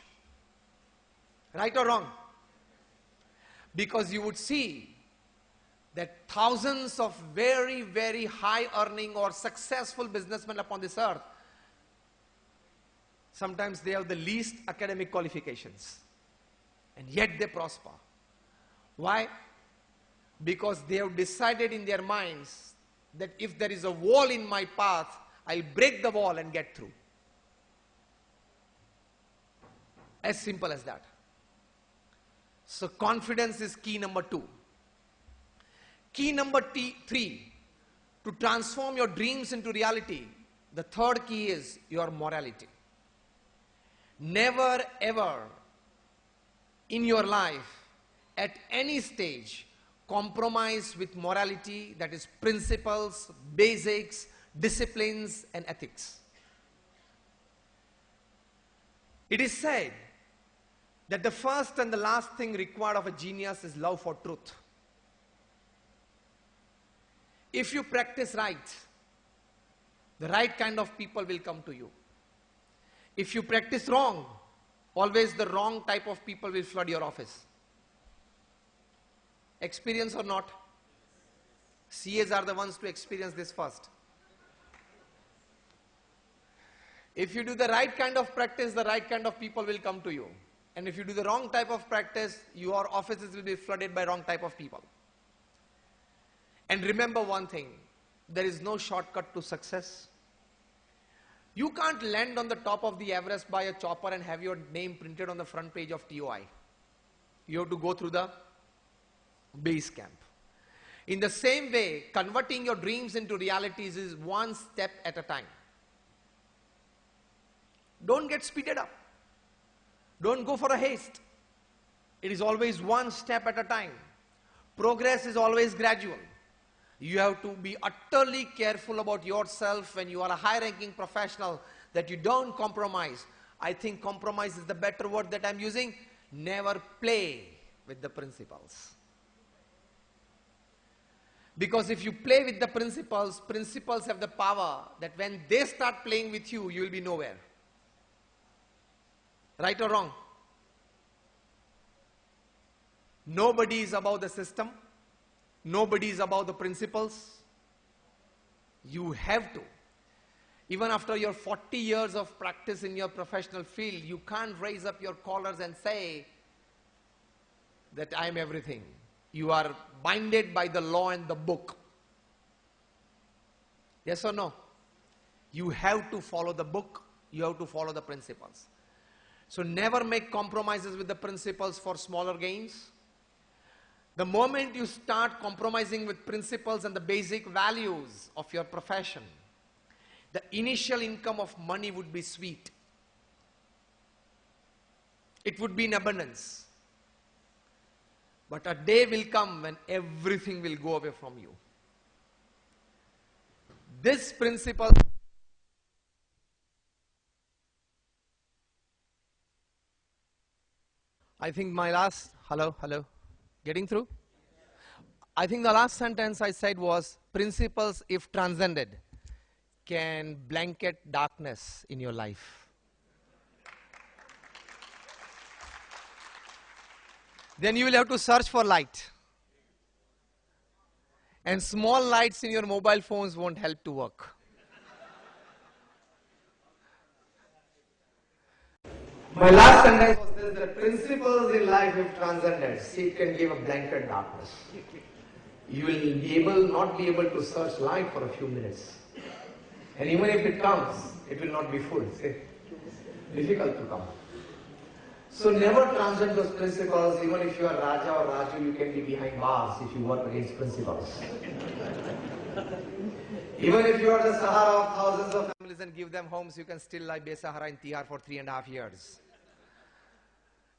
Right or wrong? Because you would see that thousands of very, very high earning or successful businessmen upon this earth, sometimes they have the least academic qualifications. And yet they prosper. Why? Because they have decided in their minds that if there is a wall in my path, I'll break the wall and get through. As simple as that. So confidence is key number 2. Key number 3, to transform your dreams into reality, the third key is your morality. Never ever in your life, at any stage, compromise with morality, that is principles, basics, disciplines, and ethics. It is said that the first and the last thing required of a genius is love for truth. If you practice right, the right kind of people will come to you. If you practice wrong, always the wrong type of people will flood your office. Experience or not? CAs are the ones to experience this first. If you do the right kind of practice, the right kind of people will come to you. And if you do the wrong type of practice, your offices will be flooded by wrong type of people. And remember one thing, there is no shortcut to success. You can't land on the top of the Everest by a chopper and have your name printed on the front page of TOI. You have to go through the base camp. In the same way, converting your dreams into realities is one step at a time. Don't get speeded up. Don't go for a haste. It is always one step at a time. Progress is always gradual. You have to be utterly careful about yourself when you are a high-ranking professional, that you don't compromise. I think compromise is the better word that I'm using. Never play with the principles. Because if you play with the principles, principles have the power that when they start playing with you, you will be nowhere. Right or wrong? Nobody is above the system. Nobody is above the principles. You have to. Even after your 40 years of practice in your professional field, you can't raise up your collars and say that I am everything. You are binded by the law and the book. Yes or no? You have to follow the book. You have to follow the principles. So never make compromises with the principles for smaller gains. The moment you start compromising with principles and the basic values of your profession, the initial income of money would be sweet. It would be in abundance. But a day will come when everything will go away from you. This principle. I think my last, hello, getting through? I think the last sentence I said was, principles, if transcended, can blanket darkness in your life. Then you will have to search for light. And small lights in your mobile phones won't help to work. My last sentence was this, that principles in life if transcended, it can give a blanket darkness. You will not be able to search light for a few minutes. And even if it comes, it will not be full. It's difficult to come. So never transcend those principles. Even if you are Raja or Raju, you can be behind bars if you work against principles. Even if you are the Sahara of thousands of families and give them homes, you can still lie Besahara in Tihar for 3.5 years.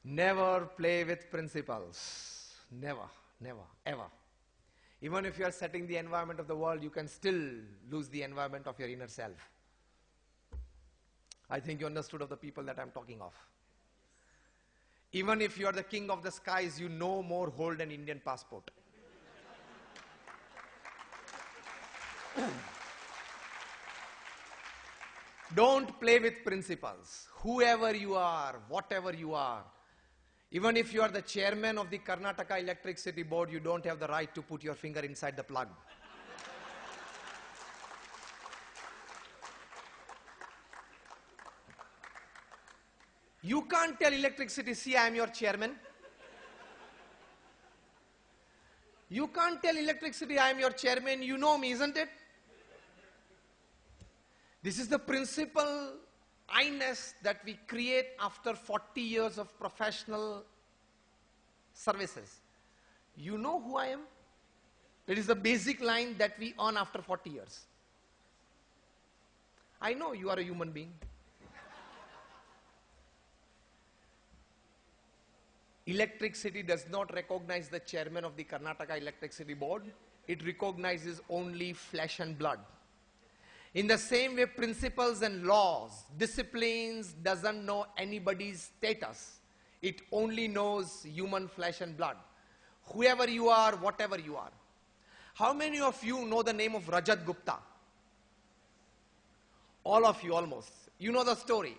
Never play with principles. Never, ever. Even if you are setting the environment of the world, you can still lose the environment of your inner self. I think you understood of the people that I'm talking of. Even if you are the king of the skies, you no more hold an Indian passport. Don't play with principles. Whoever you are, whatever you are, even if you are the chairman of the Karnataka Electricity Board, you don't have the right to put your finger inside the plug. You can't tell electricity, see, I am your chairman. You can't tell electricity, I am your chairman, you know me, isn't it? This is the principle I-ness that we create after 40 years of professional services. You know who I am? It is the basic line that we earn after 40 years. I know you are a human being. Electricity does not recognize the chairman of the Karnataka Electricity Board. It recognizes only flesh and blood. In the same way, principles and laws, disciplines doesn't know anybody's status. It only knows human flesh and blood. Whoever you are, whatever you are. How many of you know the name of Rajat Gupta? All of you almost. You know the story.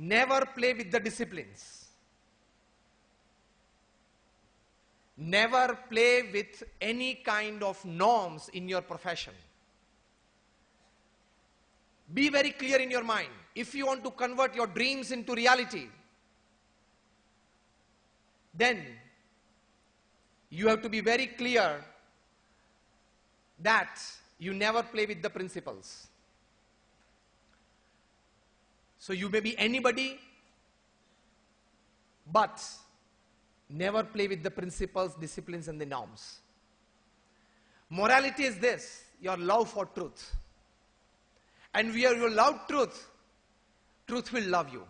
Never play with the disciplines. Never play with any kind of norms in your profession. Be very clear in your mind. If you want to convert your dreams into reality, then you have to be very clear that you never play with the principles. So you may be anybody, but never play with the principles, disciplines, and the norms. Morality is this, your love for truth. And where you love truth, truth will love you.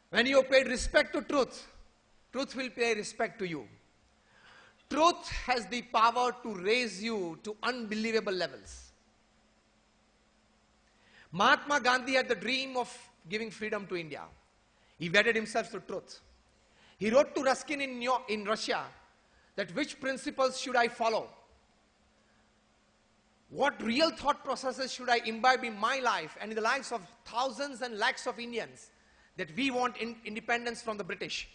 When you pay respect to truth, truth will pay respect to you. Truth has the power to raise you to unbelievable levels. Mahatma Gandhi had the dream of giving freedom to India. He wedded himself to truth. He wrote to Ruskin in Russia that which principles should I follow? What real thought processes should I imbibe in my life and in the lives of thousands and lakhs of Indians that we want independence from the British?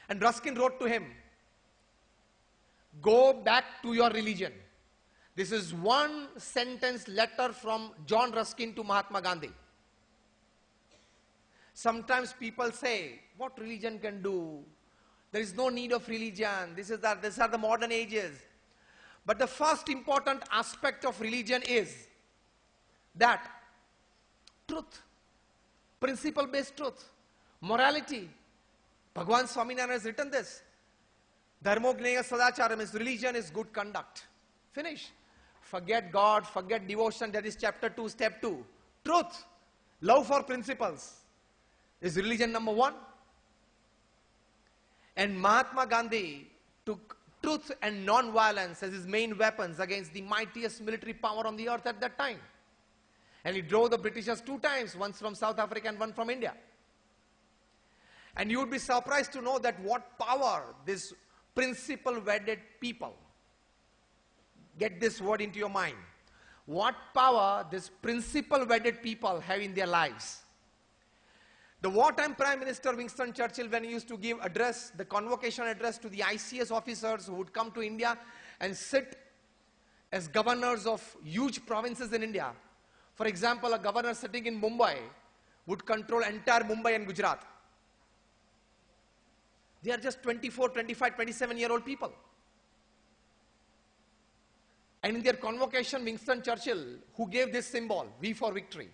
And Ruskin wrote to him, go back to your religion. This is one sentence letter from John Ruskin to Mahatma Gandhi. Sometimes people say, what religion can do? There is no need of religion. These are the modern ages. But the first important aspect of religion is that truth, principle-based truth, morality. Bhagwan Swaminarayan has written this. Dharmo Gneya Sadacharam is religion is good conduct. Finish. Forget God, forget devotion. That is chapter 2, step 2. Truth, love for principles is religion number 1. And Mahatma Gandhi took truth and non-violence as his main weapons against the mightiest military power on the earth at that time. And he drove the Britishers 2 times, once from South Africa and one from India. And you would be surprised to know that what power this principle-wedded people, get this word into your mind, what power this principle-wedded people have in their lives. The wartime Prime Minister Winston Churchill, when he used to give address, the convocation address to the ICS officers who would come to India and sit as governors of huge provinces in India. For example, a governor sitting in Mumbai would control entire Mumbai and Gujarat. They are just 24, 25, 27-year-old people. And in their convocation, Winston Churchill, who gave this symbol, V for victory.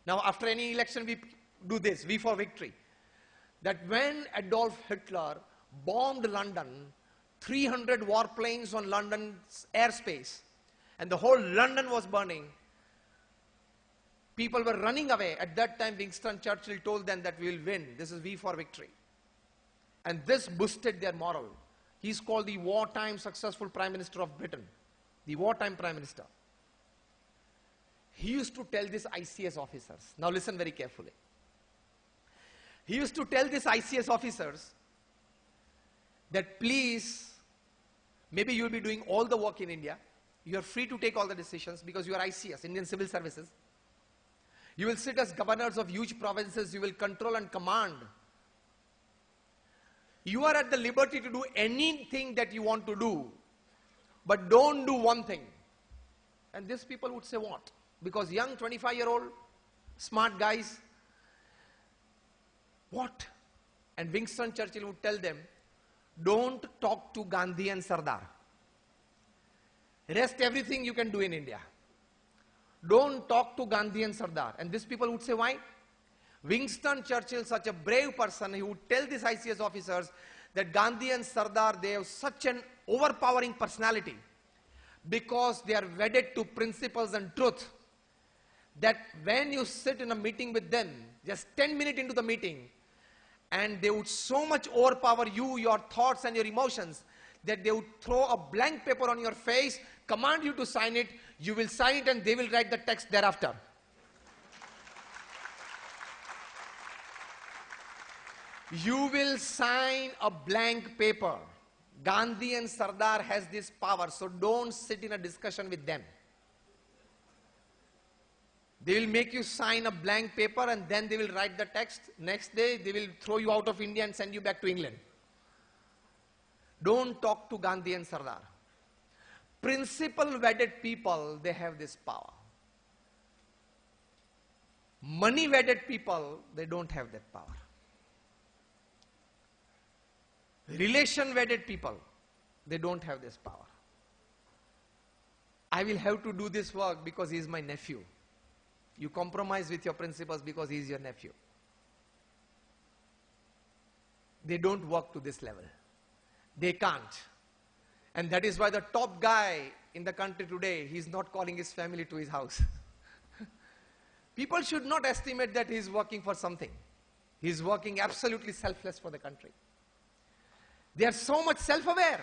Now, after any election, we do this, V for victory. That when Adolf Hitler bombed London, 300 warplanes on London's airspace, and the whole London was burning, people were running away. At that time, Winston Churchill told them that we will win. This is V for victory. And this boosted their morale. He's called the wartime successful Prime Minister of Britain. The wartime Prime Minister. He used to tell these ICS officers, now listen very carefully. He used to tell these ICS officers that please, maybe you'll be doing all the work in India. You are free to take all the decisions because you are ICS, Indian Civil Services. You will sit as governors of huge provinces. You will control and command. You are at the liberty to do anything that you want to do, but don't do one thing. And these people would say what? Because young 25-year-old, smart guys, what? And Winston Churchill would tell them, don't talk to Gandhi and Sardar. Rest everything you can do in India. Don't talk to Gandhi and Sardar. And these people would say, why? Winston Churchill, such a brave person, he would tell these ICS officers that Gandhi and Sardar, they have such an overpowering personality because they are wedded to principles and truth that when you sit in a meeting with them, just 10 minutes into the meeting, and they would so much overpower you, your thoughts and your emotions, that they would throw a blank paper on your face, command you to sign it, you will sign it and they will write the text thereafter. You will sign a blank paper. Gandhi and Sardar has this power, so don't sit in a discussion with them. They will make you sign a blank paper and then they will write the text. Next day, they will throw you out of India and send you back to England. Don't talk to Gandhi and Sardar. Principle-wedded people, they have this power. Money-wedded people, they don't have that power. Relation-wedded people, they don't have this power. I will have to do this work because he is my nephew. You compromise with your principles because he is your nephew. They don't work to this level. They can't. And that is why the top guy in the country today, he is not calling his family to his house. People should not estimate that he is working for something. He is working absolutely selfless for the country. They are so much self-aware.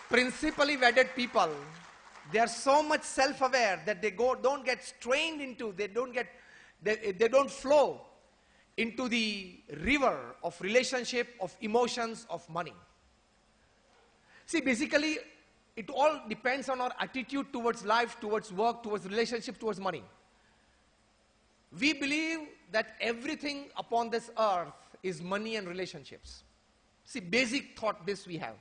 Principally wedded people, they are so much self-aware that they don't get strained into, they don't flow into the river of relationship, of emotions, of money. See, basically, it all depends on our attitude towards life, towards work, towards relationship, towards money. We believe that everything upon this earth is money and relationships. See, basic thought this we have.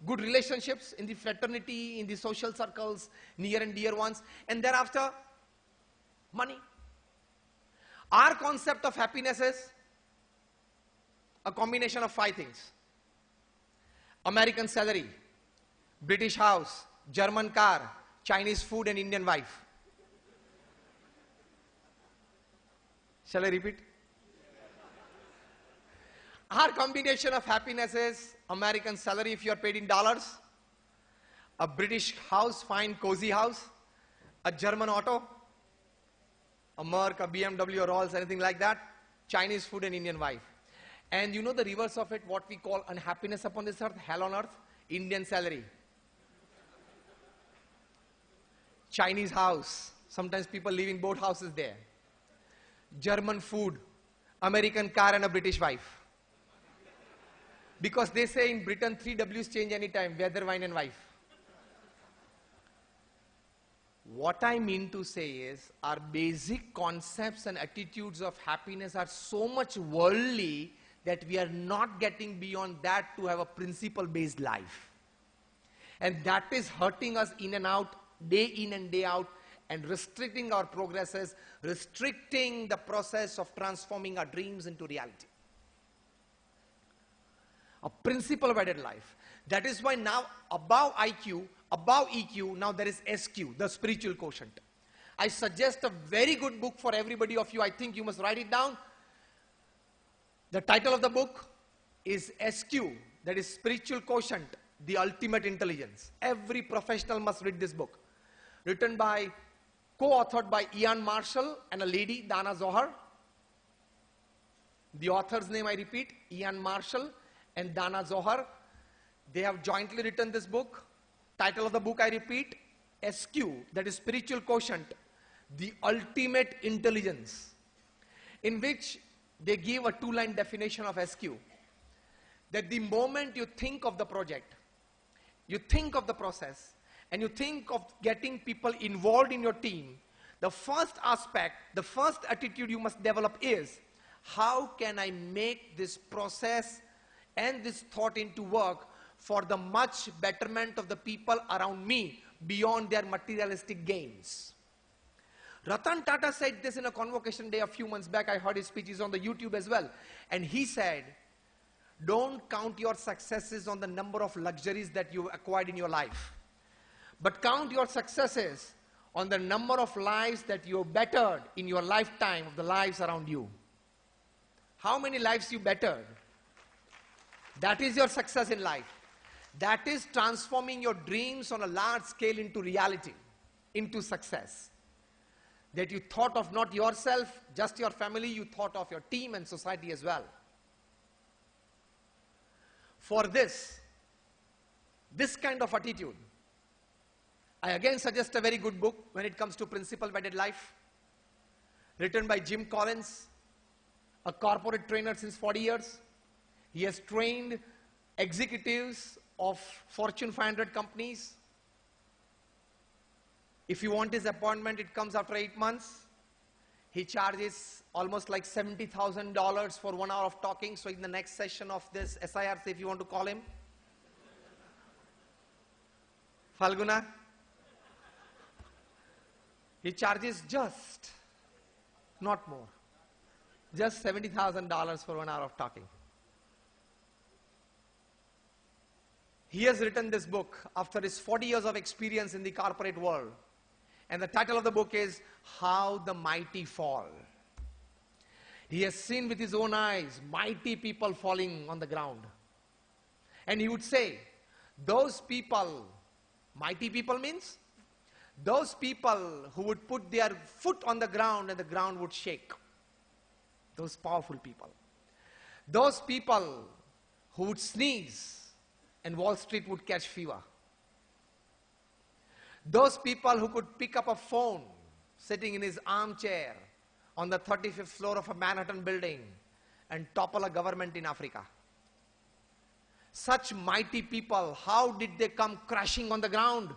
Good relationships in the fraternity, in the social circles, near and dear ones, and thereafter, money. Our concept of happiness is a combination of 5 things. American salary, British house, German car, Chinese food and Indian wife. Shall I repeat? Our combination of happiness is American salary if you are paid in dollars, a British house, fine cozy house, a German auto, a Merc, a BMW, a Rolls, anything like that, Chinese food and Indian wife. And you know the reverse of it, what we call unhappiness upon this earth, hell on earth, Indian salary. Chinese house, sometimes people live in boat houses there. German food, American car and a British wife. Because they say in Britain 3 W's change anytime, weather, wine and wife. What I mean to say is our basic concepts and attitudes of happiness are so much worldly that we are not getting beyond that to have a principle-based life. And that is hurting us in and out, day in and day out, and restricting our progresses, restricting the process of transforming our dreams into reality. A principle-wedded life. That is why now above IQ, above EQ, now there is SQ, the spiritual quotient. I suggest a very good book for everybody of you. I think you must write it down. The title of the book is SQ, that is Spiritual Quotient, the Ultimate Intelligence. Every professional must read this book. Written by, co-authored by Ian Marshall and a lady, Dana Zohar. The author's name, I repeat, Ian Marshall and Dana Zohar. They have jointly written this book. Title of the book, I repeat, SQ, that is Spiritual Quotient, the Ultimate Intelligence, in which they give a 2-line definition of SQ. That the moment you think of the project, you think of the process, and you think of getting people involved in your team, the first aspect, the first attitude you must develop is, how can I make this process and this thought into work for the much betterment of the people around me beyond their materialistic gains. Ratan Tata said this in a convocation day a few months back. I heard his speeches on the YouTube as well. And he said, don't count your successes on the number of luxuries that you've acquired in your life, but count your successes on the number of lives that you've bettered in your lifetime of the lives around you. How many lives you bettered? That is your success in life. That is transforming your dreams on a large scale into reality, into success. That you thought of not yourself, just your family, you thought of your team and society as well. For this kind of attitude, I again suggest a very good book when it comes to principle-wedded life, written by Jim Collins, a corporate trainer since 40 years. He has trained executives of Fortune 500 companies. If you want his appointment, it comes after 8 months. He charges almost like $70,000 for 1 hour of talking. So in the next session of this SIRC, if you want to call him, Falguna, he charges just, not more, just $70,000 for 1 hour of talking. He has written this book after his 40 years of experience in the corporate world. And the title of the book is How the Mighty Fall. He has seen with his own eyes mighty people falling on the ground. And he would say, those people, mighty people means those people who would put their foot on the ground and the ground would shake. Those powerful people. Those people who would sneeze and Wall Street would catch fever. Those people who could pick up a phone sitting in his armchair on the 35th floor of a Manhattan building and topple a government in Africa. Such mighty people, how did they come crashing on the ground?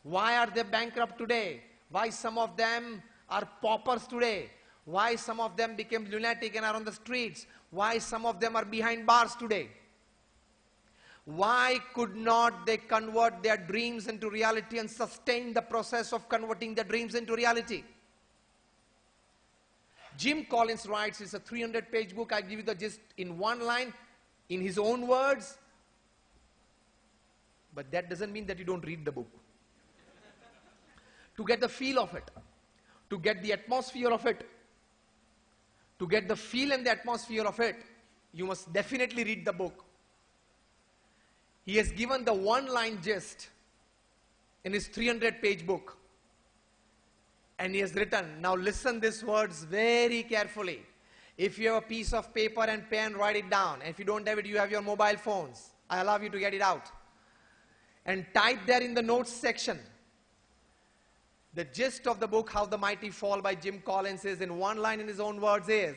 Why are they bankrupt today? Why some of them are paupers today? Why some of them became lunatic and are on the streets? Why some of them are behind bars today? Why could not they convert their dreams into reality and sustain the process of converting their dreams into reality? Jim Collins writes, it's a 300-page book. I'll give you the gist in one line, in his own words. But that doesn't mean that you don't read the book. To get the feel of it, to get the atmosphere of it, to get the feel and the atmosphere of it, you must definitely read the book. He has given the one-line gist in his 300-page book. And he has written, now listen these words very carefully. If you have a piece of paper and pen, write it down. And if you don't have it, you have your mobile phones. I allow you to get it out. And type there in the notes section. The gist of the book, How the Mighty Fall by Jim Collins, is in one line in his own words is,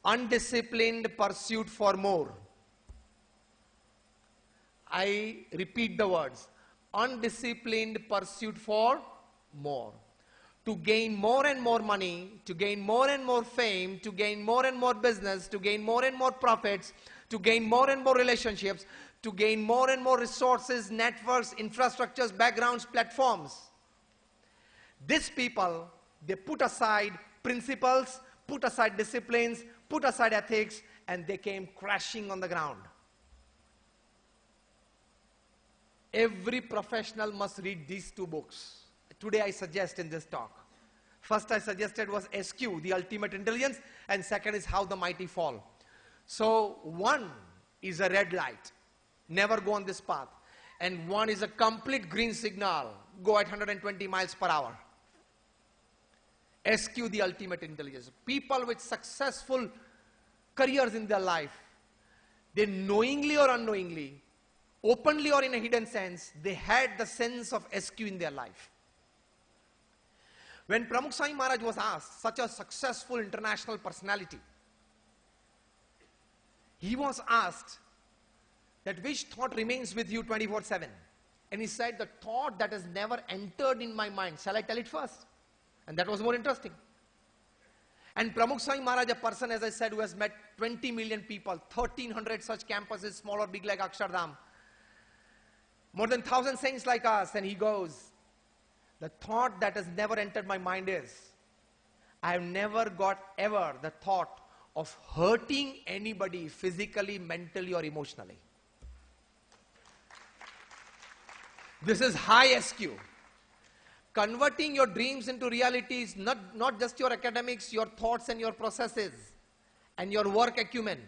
undisciplined pursuit for more. I repeat the words. Undisciplined pursuit for more. To gain more and more money, to gain more and more fame, to gain more and more business, to gain more and more profits, to gain more and more relationships, to gain more and more resources, networks, infrastructures, backgrounds, platforms. These people, they put aside principles, put aside disciplines, put aside ethics, and they came crashing on the ground. Every professional must read these two books. Today I suggest in this talk. First I suggested was SQ, The Ultimate Intelligence, and second is How the Mighty Fall. So one is a red light. Never go on this path. And one is a complete green signal. Go at 120 miles per hour. SQ, The Ultimate Intelligence. People with successful careers in their life, they knowingly or unknowingly, openly or in a hidden sense, they had the sense of SQ in their life. When Pramukh Swami Maharaj was asked, such a successful international personality, he was asked that which thought remains with you 24/7? And he said, the thought that has never entered in my mind. Shall I tell it first? And that was more interesting. And Pramukh Swami Maharaj, a person, as I said, who has met 20 million people, 1,300 such campuses, small or big like Akshardham, more than 1,000 saints like us, and he goes, the thought that has never entered my mind is, I have never got ever the thought of hurting anybody physically, mentally, or emotionally. This is high SQ. Converting your dreams into reality is not just your academics, your thoughts and your processes, and your work acumen.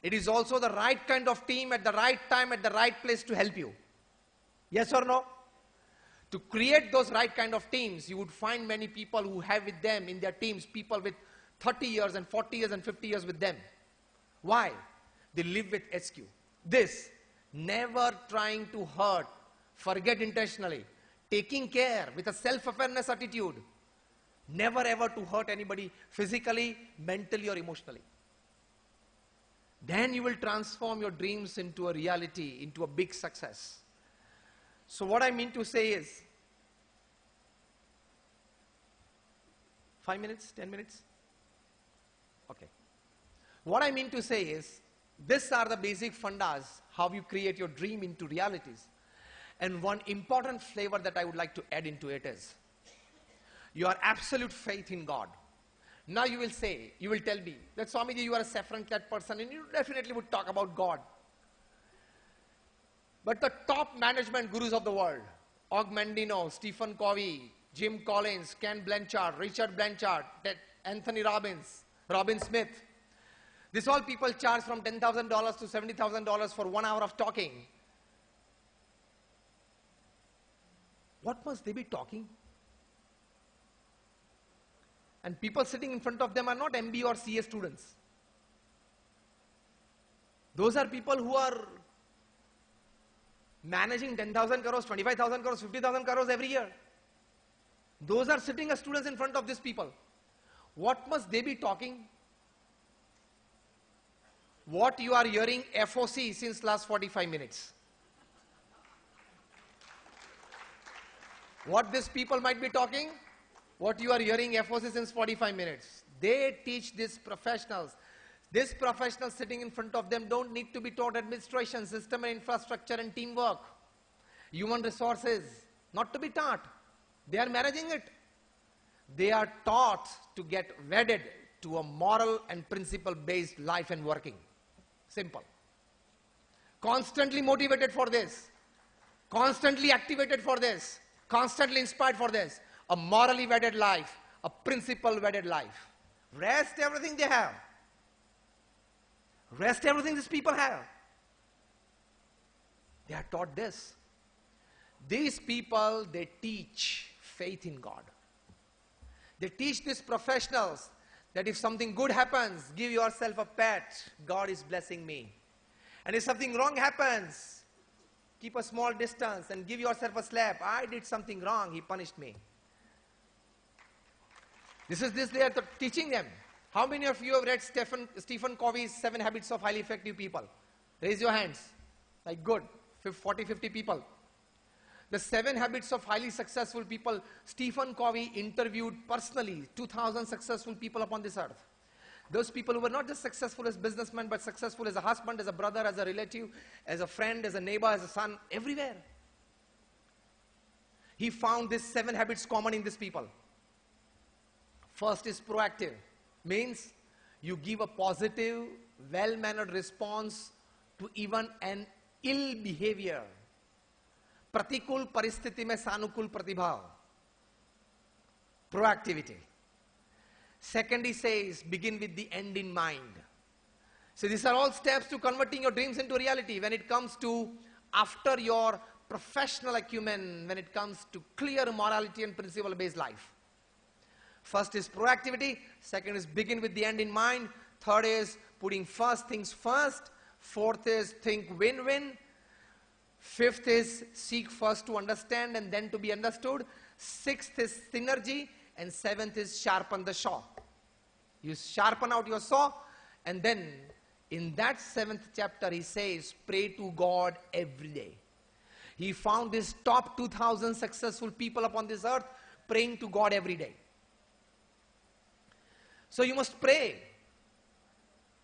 It is also the right kind of team at the right time, at the right place to help you. Yes or no? To create those right kind of teams, you would find many people who have with them in their teams, people with 30 years and 40 years and 50 years with them. Why? They live with SQ. This, never trying to hurt, forget intentionally, taking care with a self-awareness attitude, never ever to hurt anybody physically, mentally or emotionally. Then you will transform your dreams into a reality, into a big success. So what I mean to say is, 5 minutes, 10 minutes? Okay. What I mean to say is, these are the basic fundas, how you create your dream into realities. And one important flavor that I would like to add into it is, your absolute faith in God. Now you will say, you will tell me, that Swamiji, you are a saffron-clad person and you definitely would talk about God. But the top management gurus of the world, Og Mandino, Stephen Covey, Jim Collins, Ken Blanchard, Richard Blanchard, Anthony Robbins, Robin Smith, these all people charge from $10,000 to $70,000 for 1 hour of talking. What must they be talking? And people sitting in front of them are not MBA or CA students. Those are people who are managing 10,000 crores, 25,000 crores, 50,000 crores every year. Those are sitting as students in front of these people. What must they be talking? What you are hearing FOC since last 45 minutes. What these people might be talking? What you are hearing FOC since 45 minutes. They teach these professionals. These professionals sitting in front of them don't need to be taught administration, system and infrastructure and teamwork. Human resources, not to be taught. They are managing it. They are taught to get wedded to a moral and principle-based life and working. Simple. Constantly motivated for this. Constantly activated for this. Constantly inspired for this. A morally wedded life. A principle-wedded life. Rest everything they have. Rest everything these people have. They are taught this. These people, they teach faith in God. They teach these professionals that if something good happens, give yourself a pat. God is blessing me. And if something wrong happens, keep a small distance and give yourself a slap. I did something wrong. He punished me. This they are teaching them. How many of you have read Stephen Covey's 7 Habits of Highly Effective People? Raise your hands. Like good. 40, 50 people. The 7 Habits of Highly Successful People, Stephen Covey interviewed personally 2,000 successful people upon this earth. Those people who were not just successful as businessmen, but successful as a husband, as a brother, as a relative, as a friend, as a neighbor, as a son, everywhere. He found these 7 habits common in these people. First is proactive. Means you give a positive, well-mannered response to even an ill behavior. Pratikul paristhiti mein sanukul pratibhav. Proactivity. Second, he says, begin with the end in mind. So these are all steps to converting your dreams into reality. When it comes to after your professional acumen, when it comes to clear morality and principle-based life. First is proactivity. Second is begin with the end in mind. Third is putting first things first. Fourth is think win-win. Fifth is seek first to understand and then to be understood. Sixth is synergy. And seventh is sharpen the saw. You sharpen out your saw, and then in that 7th chapter he says, pray to God every day. He found these top 2,000 successful people upon this earth praying to God every day. So you must pray.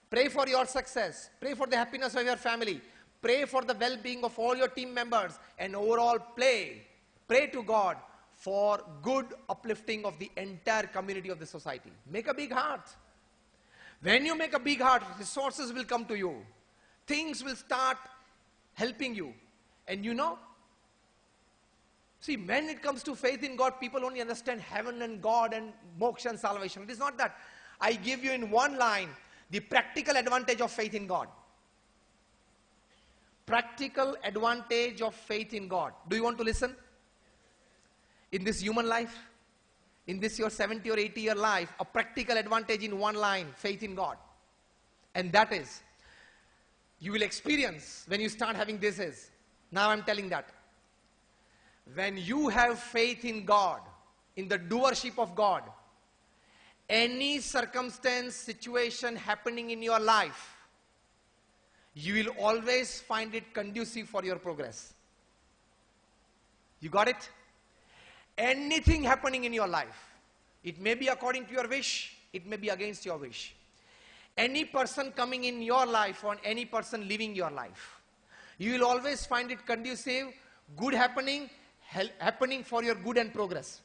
Pray for your success. Pray for the happiness of your family. Pray for the well-being of all your team members. And overall pray to God for good uplifting of the entire community of the society. Make a big heart. When you make a big heart, resources will come to you. Things will start helping you. And you know, see, when it comes to faith in God, people only understand heaven and God and moksha and salvation. It is not that. I give you in one line the practical advantage of faith in God. Practical advantage of faith in God. Do you want to listen? In this human life, in this your 70 or 80-year life, a practical advantage in one line, faith in God. And that is, you will experience when you start having this is, now I'm telling that. When you have faith in God, in the doership of God, any circumstance, situation happening in your life, you will always find it conducive for your progress. You got it? Anything happening in your life, it may be according to your wish, it may be against your wish. Any person coming in your life or any person leaving your life, you will always find it conducive, good happening, happening for your good and progress.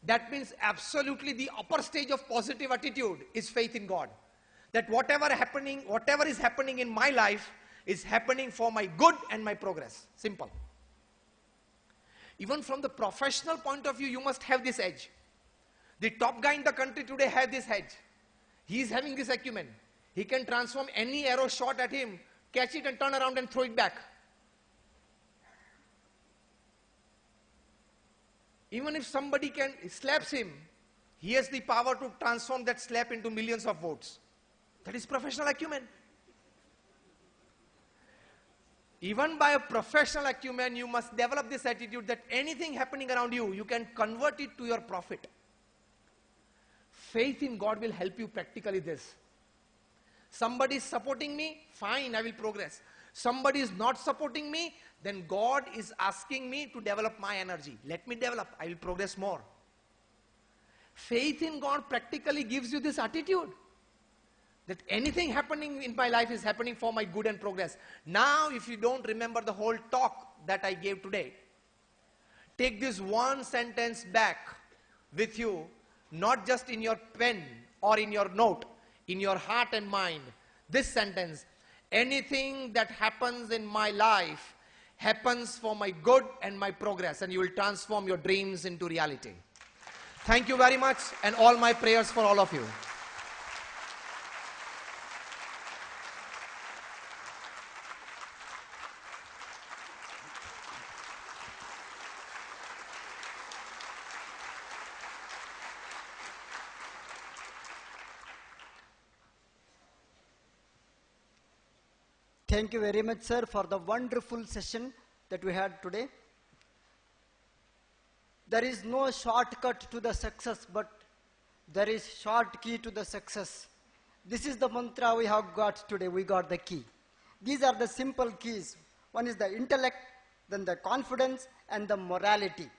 That means absolutely the upper stage of positive attitude is faith in God. That whatever is happening in my life is happening for my good and my progress. Simple. Even from the professional point of view, you must have this edge. The top guy in the country today has this edge. He is having this acumen. He can transform any arrow shot at him, catch it and turn around and throw it back. Even if somebody slaps him, he has the power to transform that slap into millions of votes. That is professional acumen. Even by a professional acumen, you must develop this attitude that anything happening around you, you can convert it to your profit. Faith in God will help you practically this. Somebody is supporting me, fine, I will progress. Somebody is not supporting me, then God is asking me to develop my energy. Let me develop, I will progress more. Faith in God practically gives you this attitude that anything happening in my life is happening for my good and progress. Now, if you don't remember the whole talk that I gave today, take this one sentence back with you, not just in your pen or in your note, in your heart and mind. This sentence, anything that happens in my life happens for my good and my progress, and you will transform your dreams into reality. Thank you very much, and all my prayers for all of you.
Thank you very much, sir, for the wonderful session that we had today. There is no shortcut to the success, but there is short key to the success. This is the mantra we have got today. We got the key. These are the simple keys. One is the intellect, then the confidence, and the morality.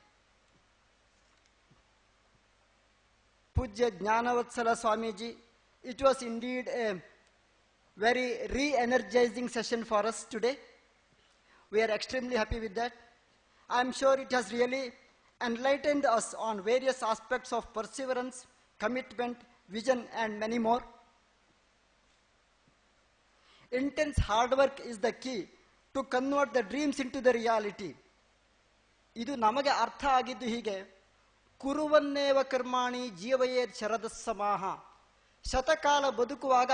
Pujya Jnanavatsala Swamiji, it was indeed a very re-energizing session for us today. We are extremely happy with that. I'm sure it has really enlightened us on various aspects of perseverance, commitment, vision, and many more. Intense hard work is the key to convert the dreams into the reality. ಇದು ನಮಗೆ ಅರ್ಥ ಆಗಿದ್ದು ಹೀಗೆ, ಕುರುವನ್ನೇವ ಕರ್ಮಾಣಿ ಜೀವಯೇತ್ ಶರದಸ್ಸಮಾಹ. ಶತಕಾಲ ಬದುಕುವಾಗ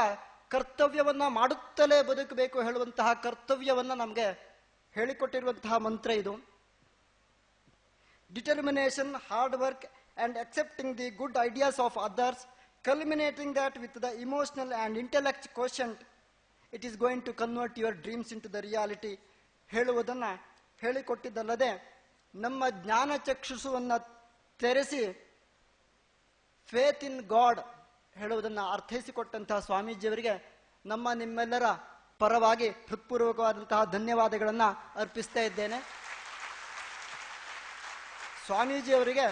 ಕರ್ತವ್ಯವನ್ನ ಮಾಡುತ್ತಲೇ ಬದುಕಬೇಕು ಹೇಳುವಂತಹ ಕರ್ತವ್ಯವನ್ನ ನಮಗೆ ಹೇಳಿಕೊಟ್ಟಿರುವಂತಹ ಮಂತ್ರ ಇದು. Determination, hard work, and accepting the good ideas of others, culminating that with the emotional and intellect quotient, it is going to convert your dreams into the reality. ಹೇಳುವುದನ್ನ ಹೇಳಿಕೊಟ್ಟಿದ್ದಲ್ಲದೆ ನಮ್ಮ ಜ್ಞಾನ ಚಕ್ಷುಷುವನ್ನ ತೆರೆಸಿ ಫೇತ್ ಇನ್ ಗಾಡ್ ಹೇಳುವುದನ್ನು ಅರ್ಥೈಸಿಕೊಟ್ಟಂತಹ ಸ್ವಾಮೀಜಿಯವರಿಗೆ ನಮ್ಮ ನಿಮ್ಮೆಲ್ಲರ ಪರವಾಗಿ ಹೃತ್ಪೂರ್ವಕವಾದಂತಹ ಧನ್ಯವಾದಗಳನ್ನು ಅರ್ಪಿಸ್ತಾ ಇದ್ದೇನೆ. ಸ್ವಾಮೀಜಿಯವರಿಗೆ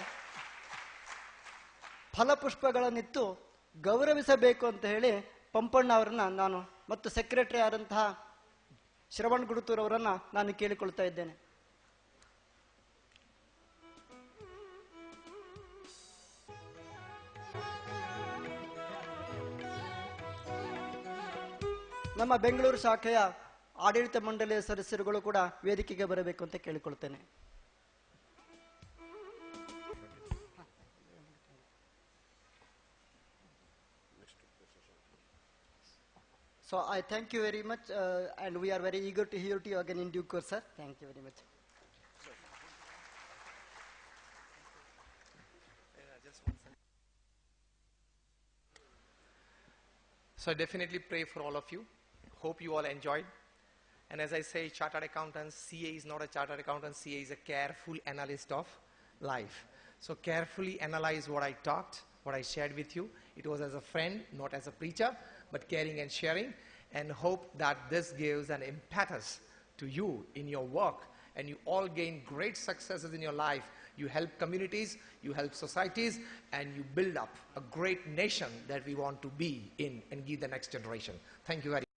ಫಲಪುಷ್ಪಗಳನ್ನಿತ್ತು ಗೌರವಿಸಬೇಕು ಅಂತ ಹೇಳಿ ಪಂಪಣ್ಣ ಅವರನ್ನ ನಾನು ಮತ್ತು ಸೆಕ್ರೆಟರಿ ಆದಂತಹ ಶ್ರವಣ್ ಗುಡುತೂರ್ ಅವರನ್ನ ನಾನು ಕೇಳಿಕೊಳ್ತಾ ಇದ್ದೇನೆ. ನಮ್ಮ ಬೆಂಗಳೂರು ಶಾಖೆಯ ಆಡಳಿತ ಮಂಡಳಿಯ ಸದಸ್ಯರುಗಳು ಕೂಡ ವೇದಿಕೆಗೆ ಬರಬೇಕು ಅಂತ ಕೇಳಿಕೊಳ್ತೇನೆ. So I thank you very much, and we are very eager to hear to you again in due course, sir. Thank you very much.
So I definitely pray for all of you. Hope you all enjoyed. And as I say, chartered accountants, CA is not a chartered accountant. CA is a careful analyst of life. So carefully analyze what I talked, what I shared with you. It was as a friend, not as a preacher, but caring and sharing. And hope that this gives an impetus to you in your work and you all gain great successes in your life. You help communities, you help societies, and you build up a great nation that we want to be in and give the next generation. Thank you very much.